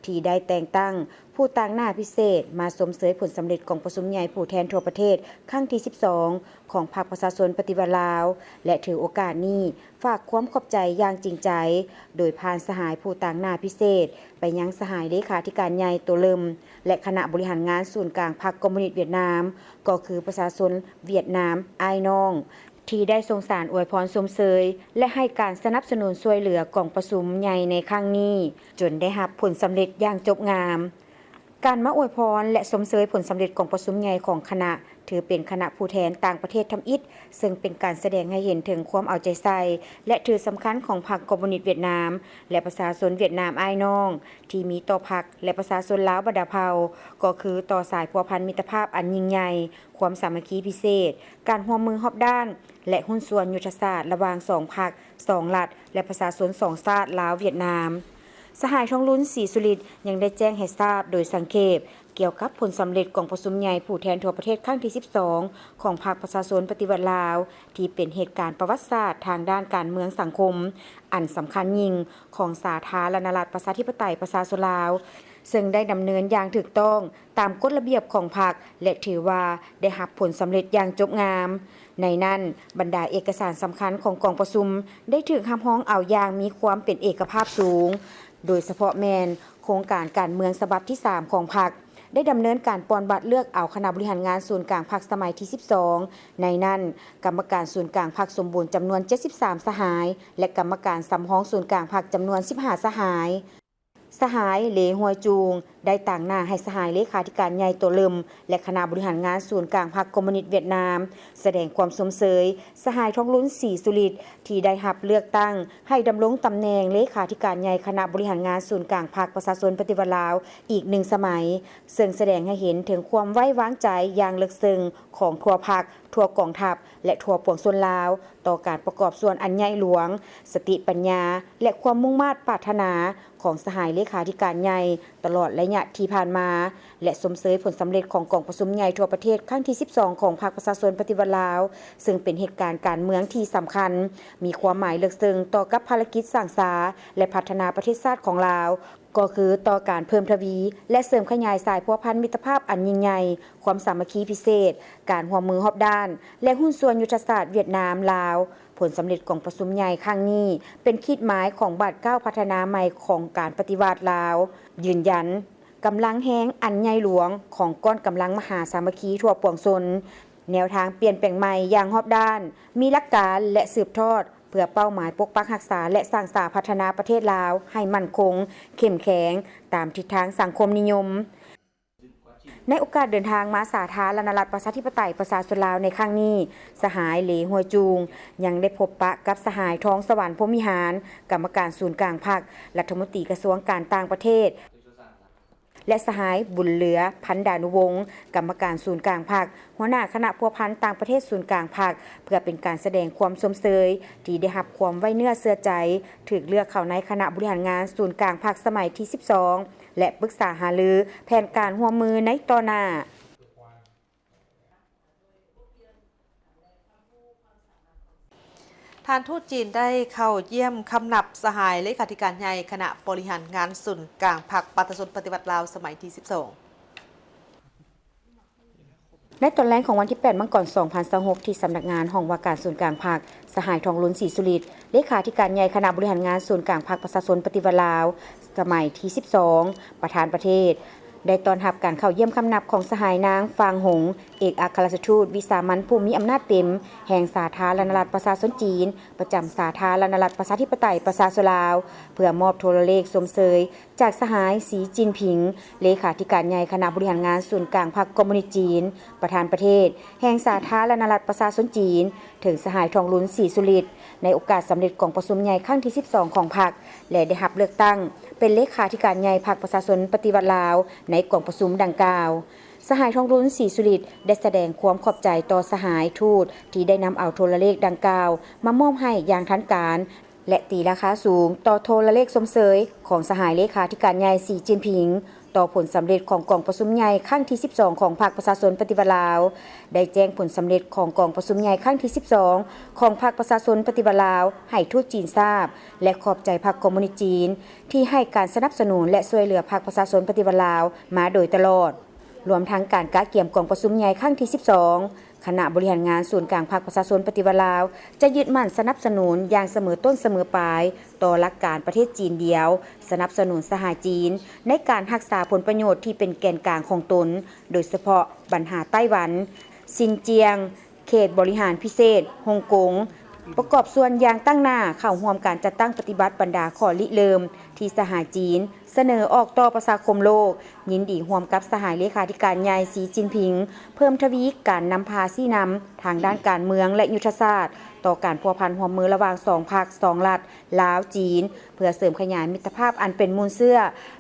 A: ที่ได้แต่งตั้งผู้ต่างหน้าพิเศษมาสมเสยผลสำเร็จกองประชุมใหญ่ผู้แทนทั่วประเทศครั้งที่ 12 ของพรรคประชาชนปฏิวัติลาวและถือโอกาสนี้ฝากความขอบใจอย่างจริงใจโดยผ่านสหายผู้ต่างหน้าพิเศษไปยังสหายเลขาธิการใหญ่ตัวเริ่มและคณะบริหารงานศูนย์กลางพรรคคอมมิวนิสต์เวียดนามก็คือประชาชนเวียดนามอ้ายน้องที่ได้ทรงสารอวยพรสมเสยและให้การสนับสนุนช่วยเหลือกองประชุมใหญ่ในครั้งนี้จนได้รับผลสำเร็จอย่างจบงามการมาอวยพรและสมเสยผลสำเร็จกองประชุมใหญ่ของคณะถือเป็นคณะผู้แทนต่างประเทศทำอิฐซึ่งเป็นการแสดงให้เห็นถึงความเอาใจใส่และถือสำคัญของพรรคคอมมิวนิสต์เวียดนามและประชาชนเวียดนามอ้ายน้องที่มีต่อพรรคและประชาชนลาวบรรดาเผ่าก็คือต่อสายพัวพันมิตรภาพอันยิ่งใหญ่ความสามัคคีพิเศษการร่วมมือรอบด้านและหุ้นส่วนยุทธศาสตร์ระหว่าง2พรรค2รัฐและประชาชน2ชาติลาวเวียดนามสหายทองลุ้นศรีสุริตยังได้แจ้งให้ทราบโดยสังเขปเกี่ยวกับผลสำเร็จของประชุมใหญ่ผู้แทนทั่วประเทศครั้งที่ 12 ของพรรคประชาชนปฏิวัติลาวที่เป็นเหตุการณ์ประวัติศาสตร์ทางด้านการเมืองสังคมอันสำคัญยิ่งของสาธารณรัฐประชาธิปไตยประชาชนลาวซึ่งได้ดำเนินอย่างถูกต้องตามกฎระเบียบของพรรคและถือว่าได้รับผลสำเร็จอย่างจบงามในนั้นบรรดาเอกสารสำคัญของกองประชุมได้ถูกรับรองเอาอย่างมีความเป็นเอกภาพสูงโดยเฉพาะแมนโครงการการเมืองฉบับที่ 3 ของพรรคได้ดำเนินการปอนบัตรเลือกเอาคณะบริหารงานศูนย์กลางพรรคสมัยที่ 12 ในนั้นกรรมการศูนย์กลางพรรคสมบูรณ์จำนวน 73 สหายและกรรมการสำรองศูนย์กลางพรรคจำนวน 15 สหายเหลหวยจูงได้ต่างหน้าให้สหายเลขาธิการใหญ่ตัวเริ่มและคณะบริหารงานศูนย์กลางพรรคคอมมิวนิสต์เวียดนามแสดงความสมเสยสหายทองลุ้นศรีสุริตที่ได้รับเลือกตั้งให้ดำรงตำแหน่งเลขาธิการใหญ่คณะบริหารงานศูนย์กลางพรรคประชาชนปฏิวัติลาวอีก1 สมัยซึ่งแสดงให้เห็นถึงความไว้วางใจอย่างลึกซึ้งของทั่วพรรคทั่วกองทัพและทั่วปวงชนลาวต่อการประกอบส่วนอันใหญ่หลวงสติปัญญาและความมุ่งมั่นปรารถนาของสหายเลขาธิการใหญ่ตลอดระยะที่ผ่านมาและสมเสยผลสำเร็จของกองประชุมใหญ่ทั่วประเทศครั้งที่ 12 ของพรรคประชาชนปฏิวัติลาวซึ่งเป็นเหตุการณ์การเมืองที่สำคัญมีความหมายลึกซึ้งต่อกับภารกิจสร้างสรรค์และพัฒนาประเทศชาติของลาวก็คือต่อการเพิ่มทวีและเสริมขยายสายพัวพันมิตรภาพอันยิ่งใหญ่ความสามัคคีพิเศษการร่วมมือรอบด้านและหุ้นส่วนยุทธศาสตร์เวียดนามลาวผลสำเร็จของประชุมใหญ่ครั้งนี้เป็นขีดหมายของบัตรก้าวพัฒนาใหม่ของการปฏิวัติลาวยืนยันกำลังแห้งอันใหญ่หลวงของก้อนกำลังมหาสามัคคีทั่วปวงชนแนวทางเปลี่ยนแปลงใหม่อย่างรอบด้านมีหลักการและสืบทอดเพื่อเป้าหมายปกปักรักษาและสร้างสรรค์พัฒนาประเทศลาวให้มั่นคงเข้มแข็งตามทิศทางสังคมนิยมในโอกาสเดินทางมาสาธารณรัฐประชาธิปไตยประชาชนลาวในครั้งนี้สหายเหลหวยจูงยังได้พบปะกับสหายทองสวรรค์พรหมวิหารกรรมการศูนย์กลางพรรครัฐมนตรีกระทรวงการต่างประเทศและสหายบุญเหลือพันดานุวงศ์กรรมการศูนย์กลางพรรคหัวหน้าคณะพัวพันต่างประเทศศูนย์กลางพรรคเพื่อเป็นการแสดงความสมเสยที่ได้รับความไว้เนื้อเชื่อใจถูกเลือกเข้าในคณะบริหารงานศูนย์กลางพรรคสมัยที่ 12และปรึกษาหารือแผนการร่วมมือในต่อหน้า
D: านทูตจีนได้เข้าเยี่ยมคำนับสหายเลขาธิการใหญ่คณะบริหารงานศูนย์กลางพรรคประชาชนปฏิวัติลาวสมัยที่ 12
A: ในตอนแรกของวันที่ 8 มังกร 2026 ที่สำนักงานห้องว่าการศูนย์กลางพรรคสหายทองลุ้นศรีสุริตเลขาธิการใหญ่คณะบริหารงานศูนย์กลางพรรคประชาชนปฏิวัติลาวสมัยที่ 12 ประธานประเทศได้ต้อนรับการเข้าเยี่ยมคำนับของสหายนางฟางหงเอกอัครราชทูตวิสามัญผู้มีอำนาจเต็มแห่งสาธารณรัฐประชาชนจีนประจำสาธารณรัฐประชาธิปไตยประชาชนลาวเพื่อมอบโทรเลขสมเสยจากสหายสีจินผิงเลขาธิการใหญ่คณะบริหารงานศูนย์กลางพรรคคอมมิวนิสต์จีนประธานประเทศแห่งสาธารณรัฐประชาชนจีนถึงสหายทองลุ้นศรีสุริตในโอกาสสำเร็จของประชุมใหญ่ครั้งที่ 12 ของพรรคและได้รับเลือกตั้งเป็นเลขาธิการใหญ่พรรคประชาชนปฏิวัติลาวในกองประชุมดังกล่าวสหายทองลุ้นศรีสุริตได้แสดงความขอบใจต่อสหายทูตที่ได้นำเอาโทรเลขดังกล่าวมามอบให้อย่างทันการและตีราคาสูงต่อโทรเลขสมเสยของสหายเลขาธิการใหญ่สีจิ้นผิงต่อผลสำเร็จของกองประชุมใหญ่ครั้งที่ 12 ของพรรคประชาชนปฏิวัติลาวได้แจ้งผลสำเร็จของกองประชุมใหญ่ครั้งที่ 12 ของพรรคประชาชนปฏิวัติลาวให้ทูตจีนทราบและขอบใจพรรคคอมมิวนิสต์จีนที่ให้การสนับสนุนและช่วยเหลือพรรคประชาชนปฏิวัติลาวมาโดยตลอดรวมทั้งการกะเกี่ยมกองประชุมใหญ่ครั้งที่ 12 คณะบริหารงานศูนย์กลางพรรคประชาชนปฏิวัติลาวจะยึดมั่นสนับสนุนอย่างเสมอต้นเสมอปลายต่อหลักการประเทศจีนเดียวสนับสนุนสหายจีนในการรักษาผลประโยชน์ที่เป็นแกนกลางของตนโดยเฉพาะปัญหาไต้หวันซินเจียงเขตบริหารพิเศษฮ่องกงประกอบส่วนอย่างตั้งหน้าเข้าร่วมการจัดตั้งปฏิบัติบรรดาข้อริเริ่มที่สหายจีนเสนอออกต่อประชาคมโลกยินดีร่วมกับสหายเลขาธิการใหญ่สีจิ้นผิงเพิ่มทวีการนำพาซี่นำทางด้านการเมืองและยุทธศาสตร์ต่อการพัวพันร่วมมือระหว่าง2 พรรค 2 รัฐลาวจีนเพื่อเสริมขยายมิตรภาพอันเป็นมูลเสื้อ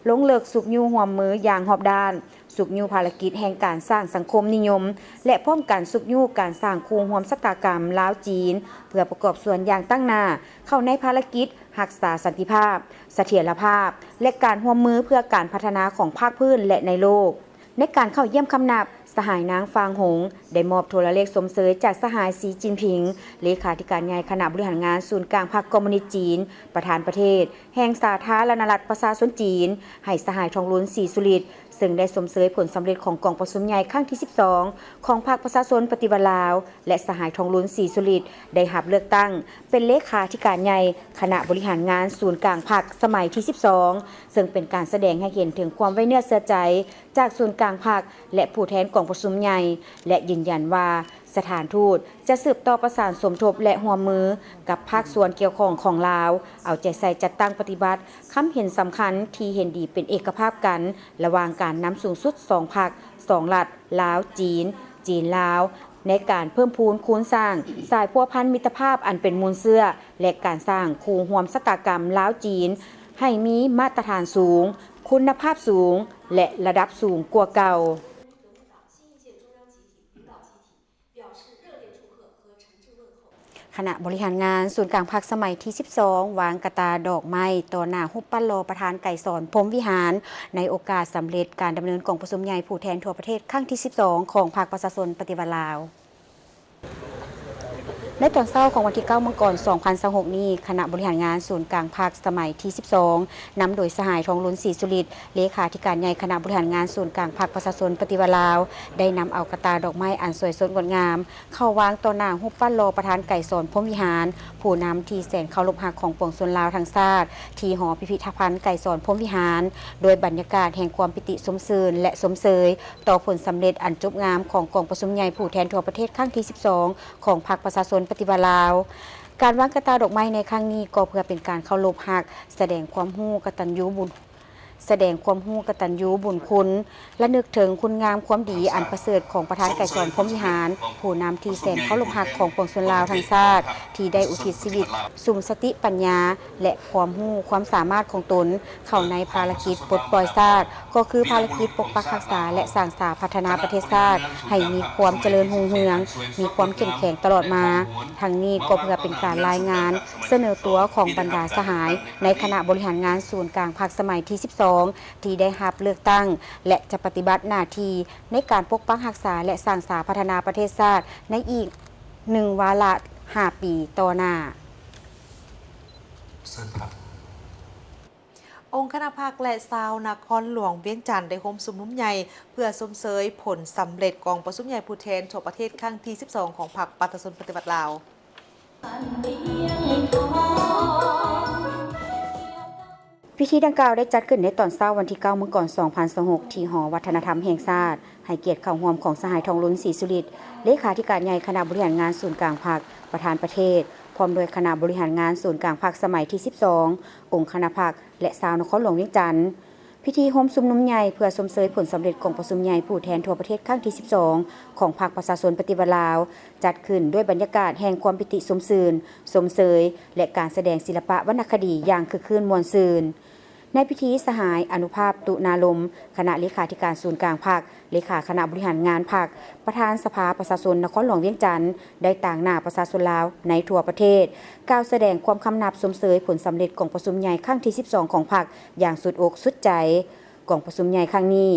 A: ลงเลิกสุกยู่ร่วมมืออย่างรอบด้านสุกยู่ภารกิจแห่งการสร้างสังคมนิยมและพร้อมกันสุกยู่การสร้างคูร่วมชะตากรรมลาวจีนเพื่อประกอบส่วนอย่างตั้งหน้าเข้าในภารกิจรักษาสันติภาพเสถียรภาพและการร่วมมือเพื่อการพัฒนาของภาคพื้นและในโลกในการเข้าเยี่ยมคำนับสหายนางฟางหงได้มอบโทรเลขสมเสยจากสหายสีจิ้นผิงเลขาธิการใหญ่คณะบริหารงานศูนย์กลางพรรคคอมมิวนิสต์จีนประธานประเทศแห่งสาธารณรัฐประชาชนจีนให้สหายทองลุ้นศรีสุริตซึ่งได้สมเสยผลสำเร็จของกองประชุมใหญ่ครั้งที่ 12 ของพรรคประชาชนปฏิวัติลาวและสหายทองลุ้นศรีสุริตได้รับเลือกตั้งเป็นเลขาธิการใหญ่คณะบริหารงานศูนย์กลางพรรคสมัยที่ 12 ซึ่งเป็นการแสดงให้เห็นถึงความไว้เนื้อเชื่อใจจากศูนย์กลางพรรคและผู้แทนกองประชุมใหญ่และยืนยันว่าสถานทูตจะสืบต่อประสานสมทบและร่วมมือกับภาคส่วนเกี่ยวข้องของลาวเอาใจใส่จัดตั้งปฏิบัติคำเห็นสำคัญที่เห็นดีเป็นเอกภาพกันระหว่างการนำสูงสุด2 พรรค 2 รัฐลาวจีนจีนลาวในการเพิ่มพูนคูณสร้างสายพัวพันมิตรภาพอันเป็นมูลเสื้อและการสร้างคูร่วมชะตากรรมลาวจีนให้มีมาตรฐานสูงคุณภาพสูงและระดับสูงกว่าเก่าคณะบริหารงานศูนย์กลางพรรคสมัยที่ 12 วางกระตาดอกไม้ต่อหน้ารูปปั้นรอประธานไก่สอนพรหมวิหารในโอกาสสำเร็จการดำเนินกองประชุมใหญ่ผู้แทนทั่วประเทศครั้งที่ 12 ของพรรคประชาชนปฏิวัติลาวในตอนเช้าของวันที่ 9 มังกร 2026 นี้คณะบริหารงานศูนย์กลางพรรคสมัยที่ 12 นำโดยสหายทองลุ้นศรีสุริตเลขาธิการใหญ่คณะบริหารงานศูนย์กลางพรรคประชาชนปฏิวัติลาวได้นำเอากระตาดอกไม้อันสวยสดงดงามเข้าวางต่อหน้ารูปปั้นรอประธานไก่สอนพรหมวิหารผู้นำที่แสนเคารพรักของปวงชนลาวทั้งชาติที่หอพิพิธภัณฑ์ไก่สอนพรหมวิหารโดยบรรยากาศแห่งความปิติสมชื่นและสมเสยต่อผลสำเร็จอันจบงามของกองประชุมใหญ่ผู้แทนทั่วประเทศครั้งที่ 12 ของพรรคประชาชนปฏิวัติลาวการวางกระตาดอกไม้ในครั้งนี้ก็เพื่อเป็นการเคารพรักแสดงความรู้กตัญญูบุญคุณและนึกถึงคุณงามความดีอันประเสริฐของประธานไก่สอนพรหมวิหารผู้นำที่แสนเคารพรักของปวงชนลาวทั้งชาติที่ได้อุทิศชีวิตสุ่มสติปัญญาและความรู้ความสามารถของตนเข้าในภารกิจปลดปล่อยชาติก็คือภารกิจปกปักรักษาและสร้างสรรค์พัฒนาประเทศชาติให้มีความเจริญรุ่งเรืองมีความเข้มแข็งตลอดมาทั้งนี้ก็เพื่อเป็นการรายงานเสนอตัวของบรรดาสหายในคณะบริหารงานศูนย์กลางพรรคสมัยที่ 12 ที่ได้รับเลือกตั้งและจะปฏิบัติหน้าที่ในการปกปักรักษาและสร้างสรรค์พัฒนาประเทศชาติในอีก1 วาระ 5 ปีต่อหน้า
E: เชิญครับ
D: องค์คณะภาคและชาวนครหลวงเวียงจันทร์ได้ร่วมสุมนุมใหญ่เพื่อชมเชยผลสำเร็จกองประชุมใหญ่ผู้แทนทั่วประเทศครั้งที่ 12 ของพรรคประชาชนปฏิวัติลาว
A: พิธีดังกล่าวได้จัดขึ้นในตอนเช้าวันที่ 9 มกราคม 2026 ที่หอวัฒนธรรมแห่งชาติให้เกียรติเข้าร่วมของสหายทองลุ้นศรีสุริตเลขาธิการใหญ่คณะบริหารงานศูนย์กลางพรรคประธานประเทศพร้อมโดยคณะบริหารงานศูนย์กลางพรรคสมัยที่ 12 องค์คณะพรรคและชาวนครหลวงเวียงจันทร์พิธีโฮมสุมนุมใหญ่เพื่อชมเชยผลสำเร็จของประชุมใหญ่ผู้แทนทั่วประเทศครั้งที่ 12 ของพรรคประชาชนปฏิวัติลาวจัดขึ้นด้วยบรรยากาศแห่งความปิติสมชื่นสมเชยและการแสดงศิลปะวรรณคดีอย่างคึกคืนม่วนซื่นในพิธีสหายอนุภาพตุนาลมคณะเลขาธิการศูนย์กลางพรรคเลขาคณะบริหารงานพรรคประธานสภาประชาชนนครหลวงเวียงจันทร์ได้ต่างหน้าประชาชนลาวในทั่วประเทศกล่าวแสดงความคำนับสมเสยผลสำเร็จของประชุมใหญ่ครั้งที่ 12 ของพรรคอย่างสุดอกสุดใจกองประชุมใหญ่ครั้งนี้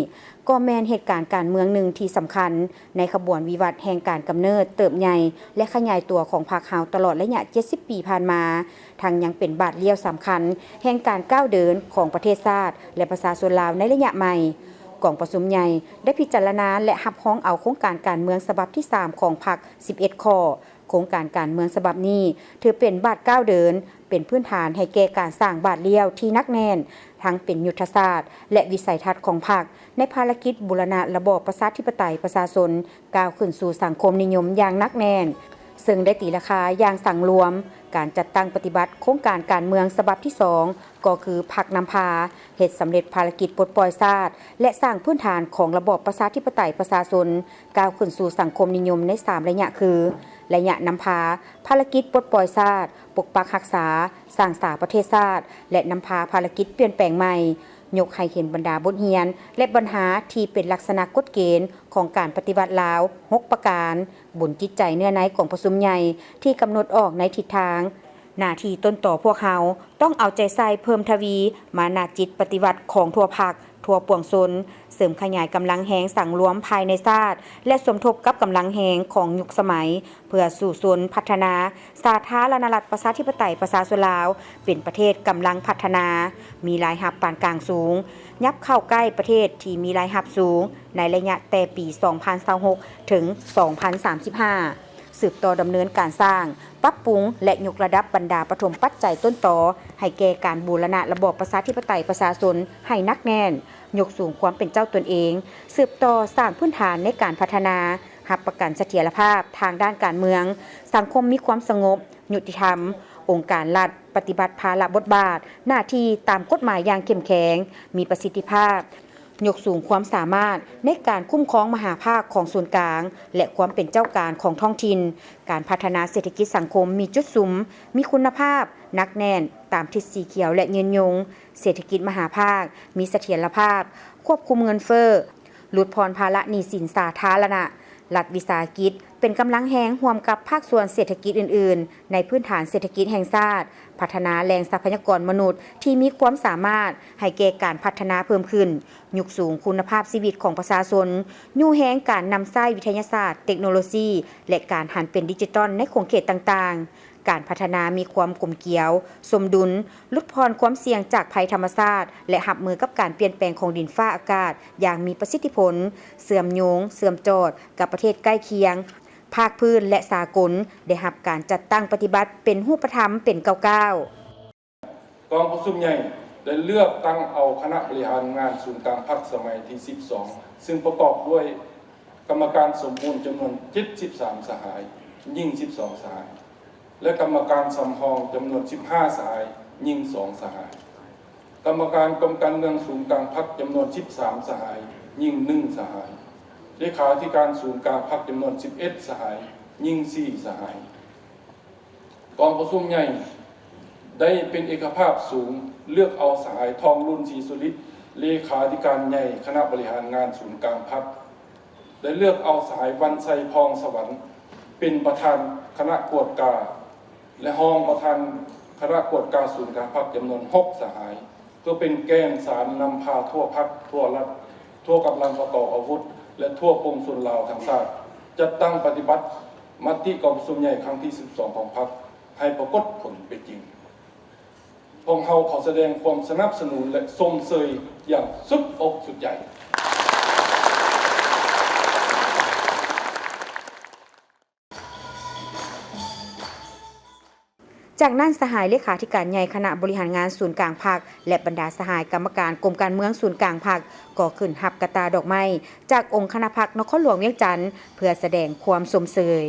A: ก็แมนเหตุการณ์การเมืองหนึ่งที่สำคัญในขบวนวิวัฒน์แห่งการกำเนิดเติบใหญ่และขยายตัวของพรรคเฮาตลอดระยะ 70 ปีผ่านมาทั้งยังเป็นบาทเลี้ยวสำคัญแห่งการก้าวเดินของประเทศชาติและประชาชนลาวในระยะใหม่กองประชุมใหญ่ได้พิจารณาและรับรองเอาโครงการการเมืองฉบับที่ 3 ของพรรค 11 ข้อโครงการการเมืองฉบับนี้ถือเป็นบาทก้าวเดินเป็นพื้นฐานให้แก่การสร้างบาทเลี้ยวที่นักแน่นทั้งเป็นยุทธศาสตร์และวิสัยทัศน์ของพรรคในภารกิจบูรณะระบอบประชาธิปไตยประชาชนก้าวขึ้นสู่สังคมนิยมอย่างนักแน่นซึ่งได้ตีราคาอย่างสั่งรวมการจัดตั้งปฏิบัติโครงการการเมืองฉบับที่ 2 ก็คือพรรคนำพาเหตุสำเร็จภารกิจปลดปล่อยชาติและสร้างพื้นฐานของระบอบประชาธิปไตยประชาชนก้าวขึ้นสู่สังคมนิยมใน 3 ระยะคือระยะนำพาภารกิจปลดปล่อยชาติปกปักรักษาสร้างสาประเทศชาติและนำพาภารกิจเปลี่ยนแปลงใหม่ยกให้เห็นบรรดาบทเรียนและปัญหาที่เป็นลักษณะกฎเกณฑ์ของการปฏิบัติลาว6ประการบนจิตใจเนื้อในของประชุมใหญ่ที่กำหนดออกในทิศทางหน้าที่ต้นต่อพวกเขาต้องเอาใจใส่เพิ่มทวีมานาจิตปฏิวัติของทั่วภาคทั่วปวงชนเสริมขยายกำลังแหงสั่งรวมภายในชาติและสมทบกับกำลังแหงของยุคสมัยเพื่อสู่ชนพัฒนาสาธารณรัฐประชาธิปไตยประชาชนลาวเป็นประเทศกำลังพัฒนามีรายรับปานกลางสูงยับเข้าใกล้ประเทศที่มีรายรับสูงในระยะแต่ปี 2026 ถึง 2035 สืบต่อดำเนินการสร้างปรับปรุงและยกระดับบรรดาปฐมปัจจัยต้นต่อให้แก่การบูรณะระบอบประชาธิปไตยประชาชนให้นักแน่นยกสูงความเป็นเจ้าตนเองสืบต่อสร้างพื้นฐานในการพัฒนารับประกันเสถียรภาพทางด้านการเมืองสังคมมีความสงบยุติธรรมองค์การรัฐปฏิบัติภาระบทบาทหน้าที่ตามกฎหมายอย่างเข้มแข็งมีประสิทธิภาพยกสูงความสามารถในการคุ้มครองมหาภาคของส่วนกลางและความเป็นเจ้าการของท้องถิ่นการพัฒนาเศรษฐกิจสังคมมีจุดสุมมีคุณภาพนักแน่นตามทิศสีเขียวและยืนยงเศรษฐกิจมหาภาคมีเสถียรภาพควบคุมเงินเฟ้อลดผ่อนภาระหนี้สินสาธารณะรัฐวิสาหกิจเป็นกำลังแหงร่วมกับภาคส่วนเศรษฐกิจอื่นๆในพื้นฐานเศรษฐกิจแห่งชาติพัฒนาแหล่งทรัพยากรมนุษย์ที่มีความสามารถให้แก่การพัฒนาเพิ่มขึ้นยกสูงคุณภาพชีวิตของประชาชนยู่แหงการนำใช้วิทยาศาสตร์เทคโนโลยีและการหันเป็นดิจิทัลในขงเขตต่างๆการพัฒนามีความกลมเกลียวสมดุลลดพรความเสี่ยงจากภัยธรรมชาติและรับมือกับการเปลี่ยนแปลงของดินฟ้าอากาศอย่างมีประสิทธิผลเสื่อมโยงเสื่อมจอดกับประเทศใกล้เคียงภาคพื้นและสากลได้รับการจัดตั้งปฏิบัติเป็นรูปธรรมเป็นก้าว
F: กองประชุมใหญ่ได้เลือกตั้งเอาคณะบริหารงานศูนย์กลางพรรคสมัยที่ 12 ซึ่งประกอบด้วยกรรมการสมบูรณ์จำนวน73สหายยิ่ง12สหายและกรรมการสำรองจำนวน15สหายยิ่ง2สหายกรรมการกรมการเมืองศูนย์กลางพรรคจำนวน13สหายยิ่ง1สหายเลขาธิการศูนย์กลางพรรคจำนวน11สหายยิ่ง4สหายกองประชุมใหญ่ได้เป็นเอกภาพสูงเลือกเอาสหายทองรุ่นศรีสุริตเลขาธิการใหญ่คณะบริหารงานศูนย์กลางพรรคได้เลือกเอาสหายวันไซพองสวรรค์เป็นประธานคณะกวดกาและรองประธานคณะกวดกาศูนย์กลางพรรคจำนวน6สหายเพื่อเป็นแกนสารนำพาทั่วพรรคทั่วรัฐทั่วกำลังประกอบอาวุธและทั่วปวงชนลาวทั้งชาติจัดตั้งปฏิบัติมติกองประชุมใหญ่ครั้งที่ 12 ของพรรคให้ปรากฏผลเป็นจริง พวกเราขอแสดงความสนับสนุนและส่งเสริมอย่างสุดอกสุดใจ
A: จากนั้นสหายเลขาธิการใหญ่คณะบริหารงานศูนย์กลางภาคและบรรดาสหายกรรมการกรมการเมืองศูนย์กลางภาคก่อขึ้นหับกระตาดอกไม้จากองค์คณะพรรคนครหลวงเวียงจันทน์เพื่อแสดงความสมเสย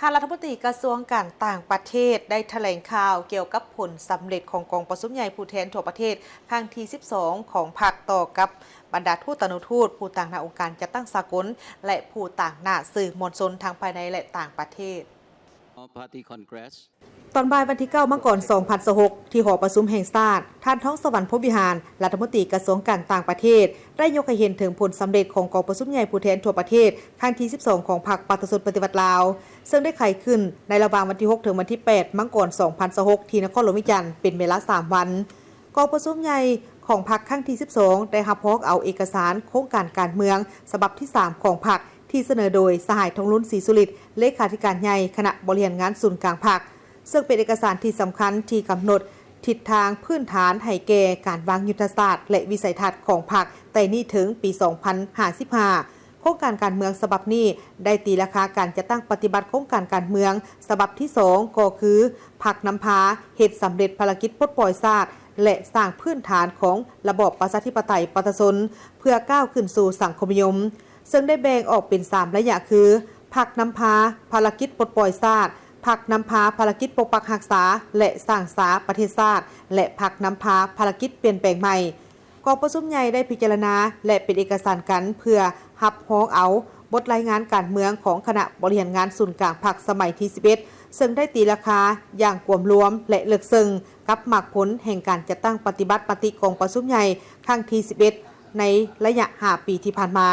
D: ท่านรัฐมนตรีกระทรวงการต่างประเทศได้แถลงข่าวเกี่ยวกับผลสำเร็จของกองประชุมใหญ่ผู้แทนทั่วประเทศครั้งที่ 12 ของพรรคต่อกับบรรดาทูตอนุทูตผู้ต่างหน้าองค์การจัดตั้งสากลและผู้ต่างหน้าสื่อมวลชนทางภายในและต่างประเทศตอนบ่ายวันที่ 9 มกราคม 2026 ที่หอประชุมแห่งชาติท่านท้องสวรรค์พรหมวิหารรัฐมนตรีกระทรวงการต่างประเทศได้ยกให้เห็นถึงผลสำเร็จของกองประชุมใหญ่ผู้แทนทั่วประเทศครั้งที่ 12 ของพรรคปฏิรูปปฏิวัติลาวซึ่งได้ไขขึ้นในระหว่างวันที่ 6 ถึงวันที่ 8 มกราคม 2026 ที่นครหลวงวิจันทร์เป็นเวลา 3 วันกองประชุมใหญ่ของพรรคครั้งที่ 12 ได้รับพกเอาเอกสารโครงการการเมืองฉบับที่ 3 ของพรรคที่เสนอโดยสหายทองลุ้นศรีสุริตเลขาธิการใหญ่คณะบริหารงานศูนย์กลางพรรคซึ่งเป็นเอกสารที่สำคัญที่กำหนดทิศทางพื้นฐานให้แก่การวางยุทธศาสตร์และวิสัยทัศน์ของพรรคแต่นี่ถึงปี 2055 โครงการการเมืองฉบับนี้ได้ตีราคาการจะตั้งปฏิบัติโครงการการเมืองฉบับที่ 2 ก็คือพรรคนำพาเฮ็ดสำเร็จภารกิจปลดปล่อยชาติและสร้างพื้นฐานของระบอบประชาธิปไตยประชาชนเพื่อก้าวขึ้นสู่สังคมนิยมซึ่งได้แบ่งออกเป็น 3 ระยะคือพรรคนำพาภารกิจปลดปล่อยชาติพรรคนำพาภารกิจปกปักรักษาและสร้างสาประเทศชาติและพรรคนำพาภารกิจเปลี่ยนแปลงใหม่กองประชุมใหญ่ได้พิจารณาและเป็นเอกสารกันเพื่อรับรองเอาบทรายงานการเมืองของคณะบริหารงานศูนย์กลางพรรคสมัยที่ 11 ซึ่งได้ตีราคาอย่างกวมรวมและลึกซึ้งกับมรรคผลแห่งการจัดตั้งปฏิบัติมติกองประชุมใหญ่ครั้งที่ 11 ในระยะ 5 ปีที่ผ่านมา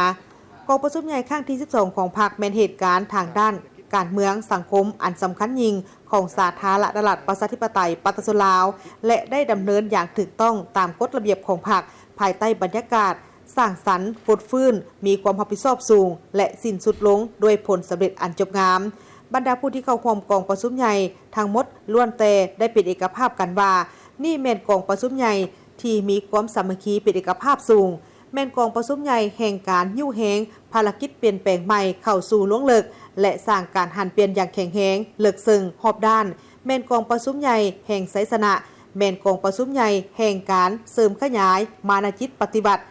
D: กองประชุมใหญ่ครั้งที่ 12 ของพรรคเป็นเหตุการณ์ทางด้านการเมืองสังคมอันสำคัญยิ่งของสาธารณรัฐประชาธิปไตยประชาชนลาวและได้ดำเนินอย่างถูกต้องตามกฎระเบียบของพรรคภายใต้บรรยากาศสร้างสรรค์ฟุดฟื้นมีความรับผิดชอบสูงและสิ้นสุดลงด้วยผลสำเร็จอันจบงามบรรดาผู้ที่เข้าร่วมกองประชุมใหญ่ทั้งหมดล้วนแต่ได้เป็นเอกภาพกันว่านี่แม่นกองประชุมใหญ่ที่มีความสามัคคีเป็นเอกภาพสูงแม่นกองประชุมใหญ่แห่งการยู่แหงภารกิจเปลี่ยนแปลงใหม่เข้าสู่ล่วงเลิกและสร้างการหันเปลี่ยนอย่างแข็งแรงเลิกซึ้งรอบด้านแม่นกองประชุมใหญ่แห่งไสสนะแม่นกองประชุมใหญ่แห่งการเสริมขยายมานะจิตปฏิบัติ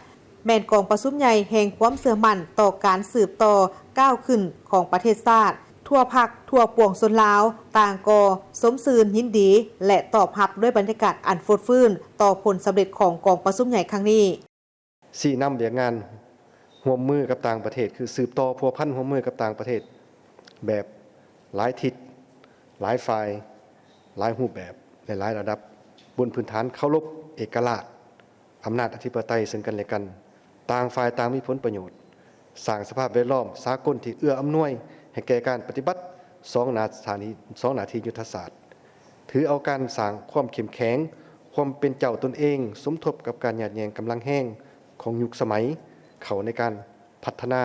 D: แม่นกองประชุมใหญ่แห่งความเชื่อมั่นต่อการสืบต่อก้าวขึ้นของประเทศชาติทั่วภาคทั่วปวงชนลาวต่างก็สมชื่นยินดีและตอบรับด้วยบรรยากาศอันฟดฟื้นต่อผลสำเร็จของกองประชุมใหญ่ครั้งนี้
E: สี่นำเบียงานร่วมมือกับต่างประเทศคือสืบต่อพัวพันร่วมมือกับต่างประเทศแบบหลายทิศหลายฝ่ายหลายรูปแบบและหลายระดับบนพื้นฐานเคารพเอกราชอำนาจอธิปไตยซึ่งกันและกันต่างฝ่ายต่างมีผลประโยชน์สร้างสภาพแวดล้อมสากลที่เอื้ออำนวยให้แก่การปฏิบัติ2 หน้าที่ยุทธศาสตร์ถือเอาการสร้างความเข้มแข็งความเป็นเจ้าตนเองสมทบกับการหยาดแยงกำลังแห้งของยุคสมัยเข้าในการพัฒนา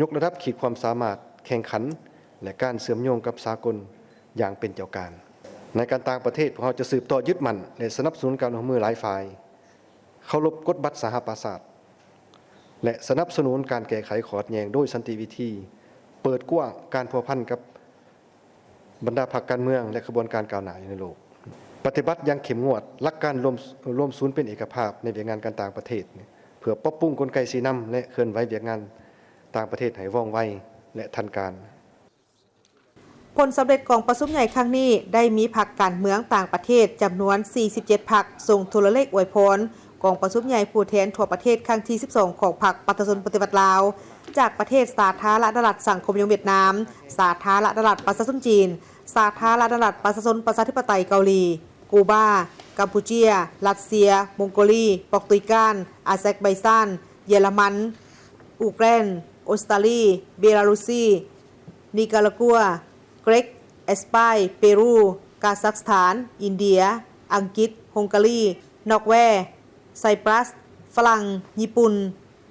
E: ยกระดับขีดความสามารถแข่งขันและการเชื่อมโยงกับสากลอย่างเป็นเจ้าการในการต่างประเทศพวกเราจะสืบต่อยึดมั่นและสนับสนุนการร่วมมือหลายฝ่ายเคารพกฎบัตรสหประชาชาติและสนับสนุนการแก้ไขข้อขัดแย้งโดยสันติวิธีเปิดกว้างการพัวพันกับบรรดาพรรคการเมืองและขบวนการก้าวหน้าในโลกปฏิบัติอย่างเข้มงวดหลักการรวมศูนย์เป็นเอกภาพในเวียกงานการต่างประเทศเพื่อปรับปรุงกลไกสีนำและเคลื่อนไหวเวียกงานต่างประเทศให้ว่องไวและทันการ
D: ผลสำเร็จของประชุมใหญ่ครั้งนี้ได้มีพรรคการเมืองต่างประเทศจำนวน 47 พรรคส่งโทรเลขอวยพรกองประชุมใหญ่ผู้แทนทั่วประเทศครั้งที่ 12 ของพรรคประชาชนปฏิวัติลาวจากประเทศสาธารณรัฐสังคมนิยมเวียดนามสาธารณรัฐประชาชนจีนสาธารณรัฐประชาชนประชาธิปไตยเกาหลีกูบากัมพูเชียรัสเซียมองโกลีโปรตุเกสอาเซกไบซานเยอรมันอูเครนออสเตรเลียเบลารุซีนิการากัวเกรกเอสปายเปรูกาซัคสถานอินเดียอังกฤษฮังการีนอร์เวย์ไซปรัสฝรั่งญี่ปุ่น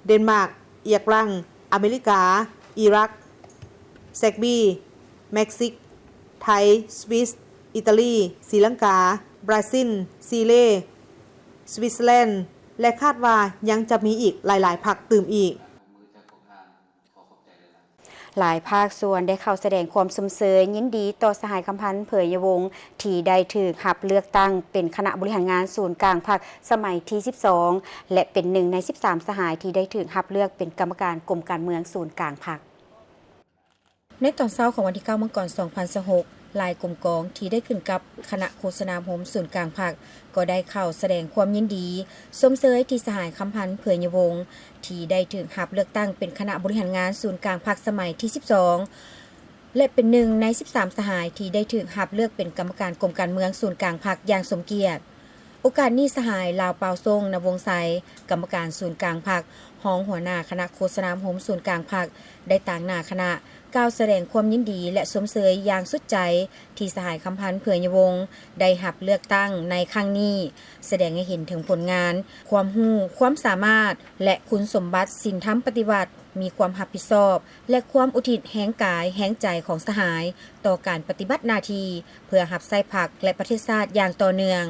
D: เดนมาร์กอิรักอเมริกาอิรัก แซกบีเม็กซิกไทยสวิสอิตาลีศรีลังกาบราซิลซีเลสวิตเซอร์แลนด์และคาดว่ายังจะมีอีกหลายๆพรรคตื่มอีก
A: หลายภาคส่วนได้เข้าแสดงความสมเสยยินดีต่อสหายคำพันธ์เผยยวงศ์ที่ได้ถือหับเลือกตั้งเป็นคณะบริหารงานศูนย์กลางพรรคสมัยที่ 12 และเป็นหนึ่งใน 13 สหายที่ได้ถือหับเลือกเป็นกรรมการกรมการเมืองศูนย์กลางพรรคในตอนเช้าของวันที่ 9 มังกร 2026 ลายกลมกองที่ได้ขึ้นกับคณะโฆษณาโฮมศูนย์กลางพรรคก็ได้เข้าแสดงความยินดีสมเสยที่สหายคำพันธ์เผยยวงศ์ที่ได้ถึงหับเลือกตั้งเป็นคณะบริหารงานศูนย์กลางพรรคสมัยที่ 12 และเป็นหนึ่งใน 13 สหายที่ได้ถึงหับเลือกเป็นกรรมการกรมการเมืองศูนย์กลางพรรคอย่างสมเกียรติโอกาสนี้สหายลาวเปาทรงนวงศ์ไสกรรมการศูนย์กลางพรรครองหัวหน้าคณะโฆษณาโฮมศูนย์กลางพรรคได้ต่างหน้าคณะกล่าวแสดงความยินดีและสมเสยอย่างสุดใจที่สหายคำพันธ์เผยยวงศ์ได้หับเลือกตั้งในครั้งนี้แสดงให้เห็นถึงผลงานความรู้ความสามารถและคุณสมบัติศีลธรรมปฏิบัติมีความรับผิดชอบและความอุทิศแห่งกายแห่งใจของสหายต่อการปฏิบัติหน้าที่เพื่อรับใช้พรรคและประเทศชาติอย่างต่อเนื่อง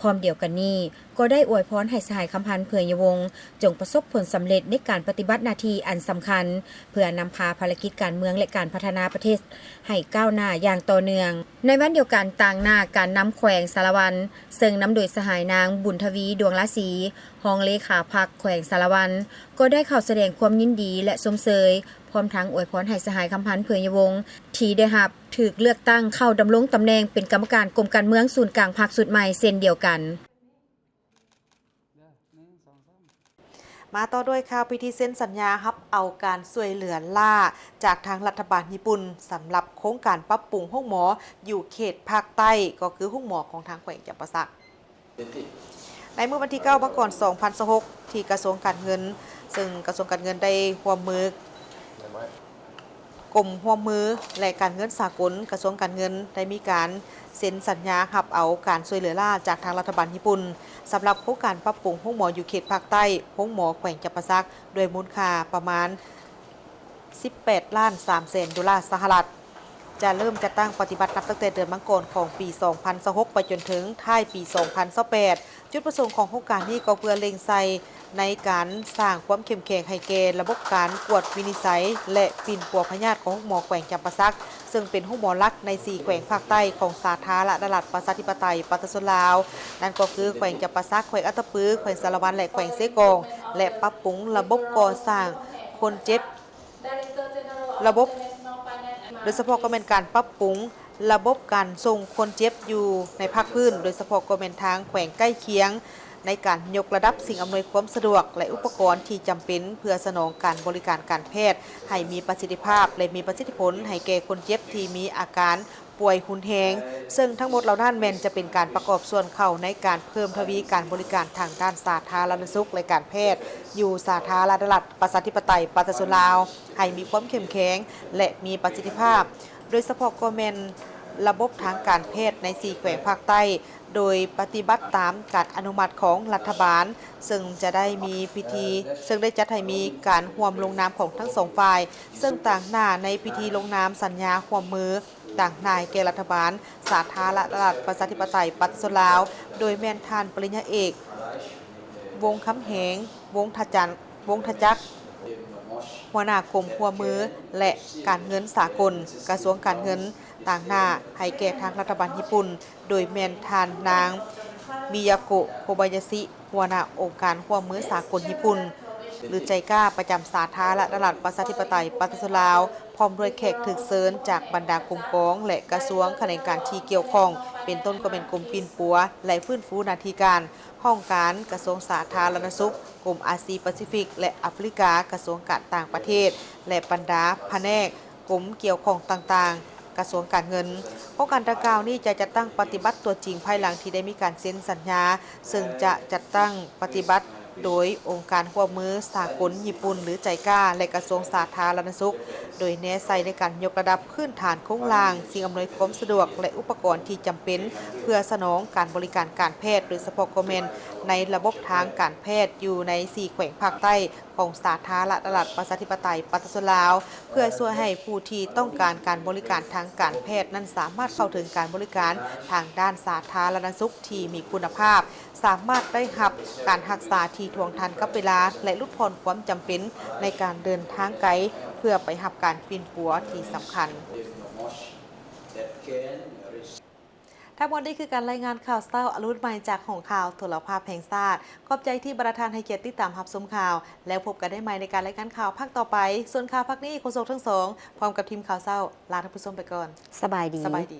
A: พร้อมเดียวกันนี้ก็ได้อวยพรให้สหายคำพันธ์เผยยวงศ์จงประสบผลสำเร็จในการปฏิบัติหน้าที่อันสำคัญเพื่อนำพาภารกิจการเมืองและการพัฒนาประเทศให้ก้าวหน้าอย่างต่อเนื่องในวันเดียวกันต่างหน้าการนำแขวงสารวันซึ่งนำโดยสหายนางบุญทวีดวงราศีรองเลขาพรรคแขวงสารวันก็ได้เข้าแสดงความยินดีและสมเสยพร้อมทั้งอวยพรให้สหายคำพันธ์เผยยวงศ์ที่ได้รับถูกเลือกตั้งเข้าดำรงตำแหน่งเป็นกรรมการกรมการเมืองศูนย์กลางพรรคสุดใหม่เช่นเดียวกัน
D: มาต่อด้วยข่าวพิธีเซ็นสัญญารับเอาการช่วยเหลือล่าจากทางรัฐบาลญี่ปุ่นสำหรับโครงการปรับปรุงห้องหมออยู่เขตภาคใต้ก็คือห้องหมอของทางแขวงจำปาสักในเมื่อวันที่ 9 มังกร 2026 ที่กระทรวงการเงินซึ่งกระทรวงการเงินได้ร่วมมือกรมร่วมมือและการเงินสากลกระทรวงการเงินได้มีการเซ็นสัญญารับเอาการช่วยเหลือล่าจากทางรัฐบาลญี่ปุ่นสำหรับโครงการปรับปรุงห้องหมออยู่เขตภาคใต้ห้องหมอแขวงจำปาสักโดยมูลค่าประมาณ $18.3 ล้านจะเริ่มจัดตั้งปฏิบัตินับตั้งแต่เดือนมังกรของปี 2026 ไปจนถึงท้ายปี 2028 จุดประสงค์ของโครงการนี้ก็เพื่อเล็งใส่ในการสร้างความเข้มแข็งให้แก่ระบบการกวดวินิจฉัยและปิ่นปัวพยาธิของห้องหมอแขวงจำปาสักซึ่งเป็นห้องหมอหลักใน 4 แขวงภาคใต้ของสาธารณรัฐประชาธิปไตยประชาชนลาวนั่นก็คือแขวงจำปาสักแขวงอัตตปือแขวงสารวันและแขวงเซกองและปรับปรุงระบบก่อสร้างคนเจ็บระบบโดยเฉพาะก็เป็นการปรับปรุงระบบการส่งคนเจ็บอยู่ในภาคพื้นโดยเฉพาะก็เป็นทางแขวงใกล้เคียงในการยกระดับสิ่งอำนวยความสะดวกและอุปกรณ์ที่จำเป็นเพื่อสนองการบริการการแพทย์ให้มีประสิทธิภาพและมีประสิทธิผลให้แก่คนเจ็บที่มีอาการป่วยหุนแฮงซึ่งทั้งหมดเหล่านั้นแม่นจะเป็นการประกอบส่วนเข้าในการเพิ่มทวีการบริการทางด้านสาธารณสุขและการแพทย์อยู่สาธารณรัฐประชาธิปไตยประชาชนลาวให้มีความเข้มแข็งและมีประสิทธิภาพโดยเฉพาะก็แม่นระบบทางการแพทย์ใน 4 แขวงภาคใต้โดยปฏิบัติตามการอนุมัติของรัฐบาลซึ่งจะได้มีพิธีซึ่งได้จัดให้มีการร่วมลงนามของทั้งสองฝ่ายซึ่งต่างหน้าในพิธีลงนามสัญญาร่วมมือต่างนายแก่รัฐบาลสาธารณรัฐประชาธิปไตยประชาชนลาวโดยแม่นทานปริญญาเอกวงคำแหงวงทจักรหัวหน้ากรมร่วมมือและการเงินสากลกระทรวงการเงินต่างหน้าให้แก่ทางรัฐบาลญี่ปุ่นโดยแมนทานนางมิยาโกะโคบายาชิหัวหน้าองค์การร่วมมือสากลญี่ปุ่นหรือใจกล้าประจำสาธารณรัฐประชาธิปไตยประชาชนลาวพร้อมด้วยแขกถึกเซิญจากบรรดากรมกองและกระทรวงแขนงการที่เกี่ยวข้องเป็นต้นก็เป็นกรมปิ่นปัวและฟื้นฟูนาทีการห้องการกระทรวงสาธารณสุขกรมอาซีแปซิฟิกและแอฟริกากระทรวงการต่างประเทศและบรรดาแผนกกรมเกี่ยวข้องต่างๆกระทรวงการเงินโครงการดังกล่าวนี้จะจัดตั้งปฏิบัติตัวจริงภายหลังที่ได้มีการเซ็นสัญญาซึ่งจะจัดตั้งปฏิบัติโดยองค์การร่วมมือสากลญี่ปุ่นหรือใจกล้าและกระทรวงสาธารณสุขโดยแนใส่ในการยกระดับพื้นฐานโครงล่างสิ่งอำนวยความสะดวกและอุปกรณ์ที่จำเป็นเพื่อสนองการบริการการแพทย์โดยเฉพาะโกเมนในระบบทางการแพทย์อยู่ใน 4 แขวงภาคใต้ ของสาธารณรัฐประชาธิปไตยประชาชนลาวเพื่อช่วยให้ผู้ที่ต้องการการบริการทางการแพทย์นั้นสามารถเข้าถึงการบริการทางด้านสาธารณสุขที่มีคุณภาพสามารถได้รับการรักษาที่ทวงทันกับเวลาและลดทอนความจำเป็นในการเดินทางไกลเพื่อไปรับการปีนปัวที่สำคัญทั้งหมดนี้คือการรายงานข่าวเศร้าอรุณใหม่จากของข่าวโทรภาพแห่งชาติขอบใจที่ประธานให้เกียรติติดตามรับชมข่าวแล้วพบกันได้ใหม่ในการรายงานข่าวภาคต่อไปส่วนข่าวภาคนี้โฆษกทั้งสองพร้อมกับทีมข่าวเศร้าลาท่านผู้ชมไปก่อน
A: สบายดี
D: สบายดี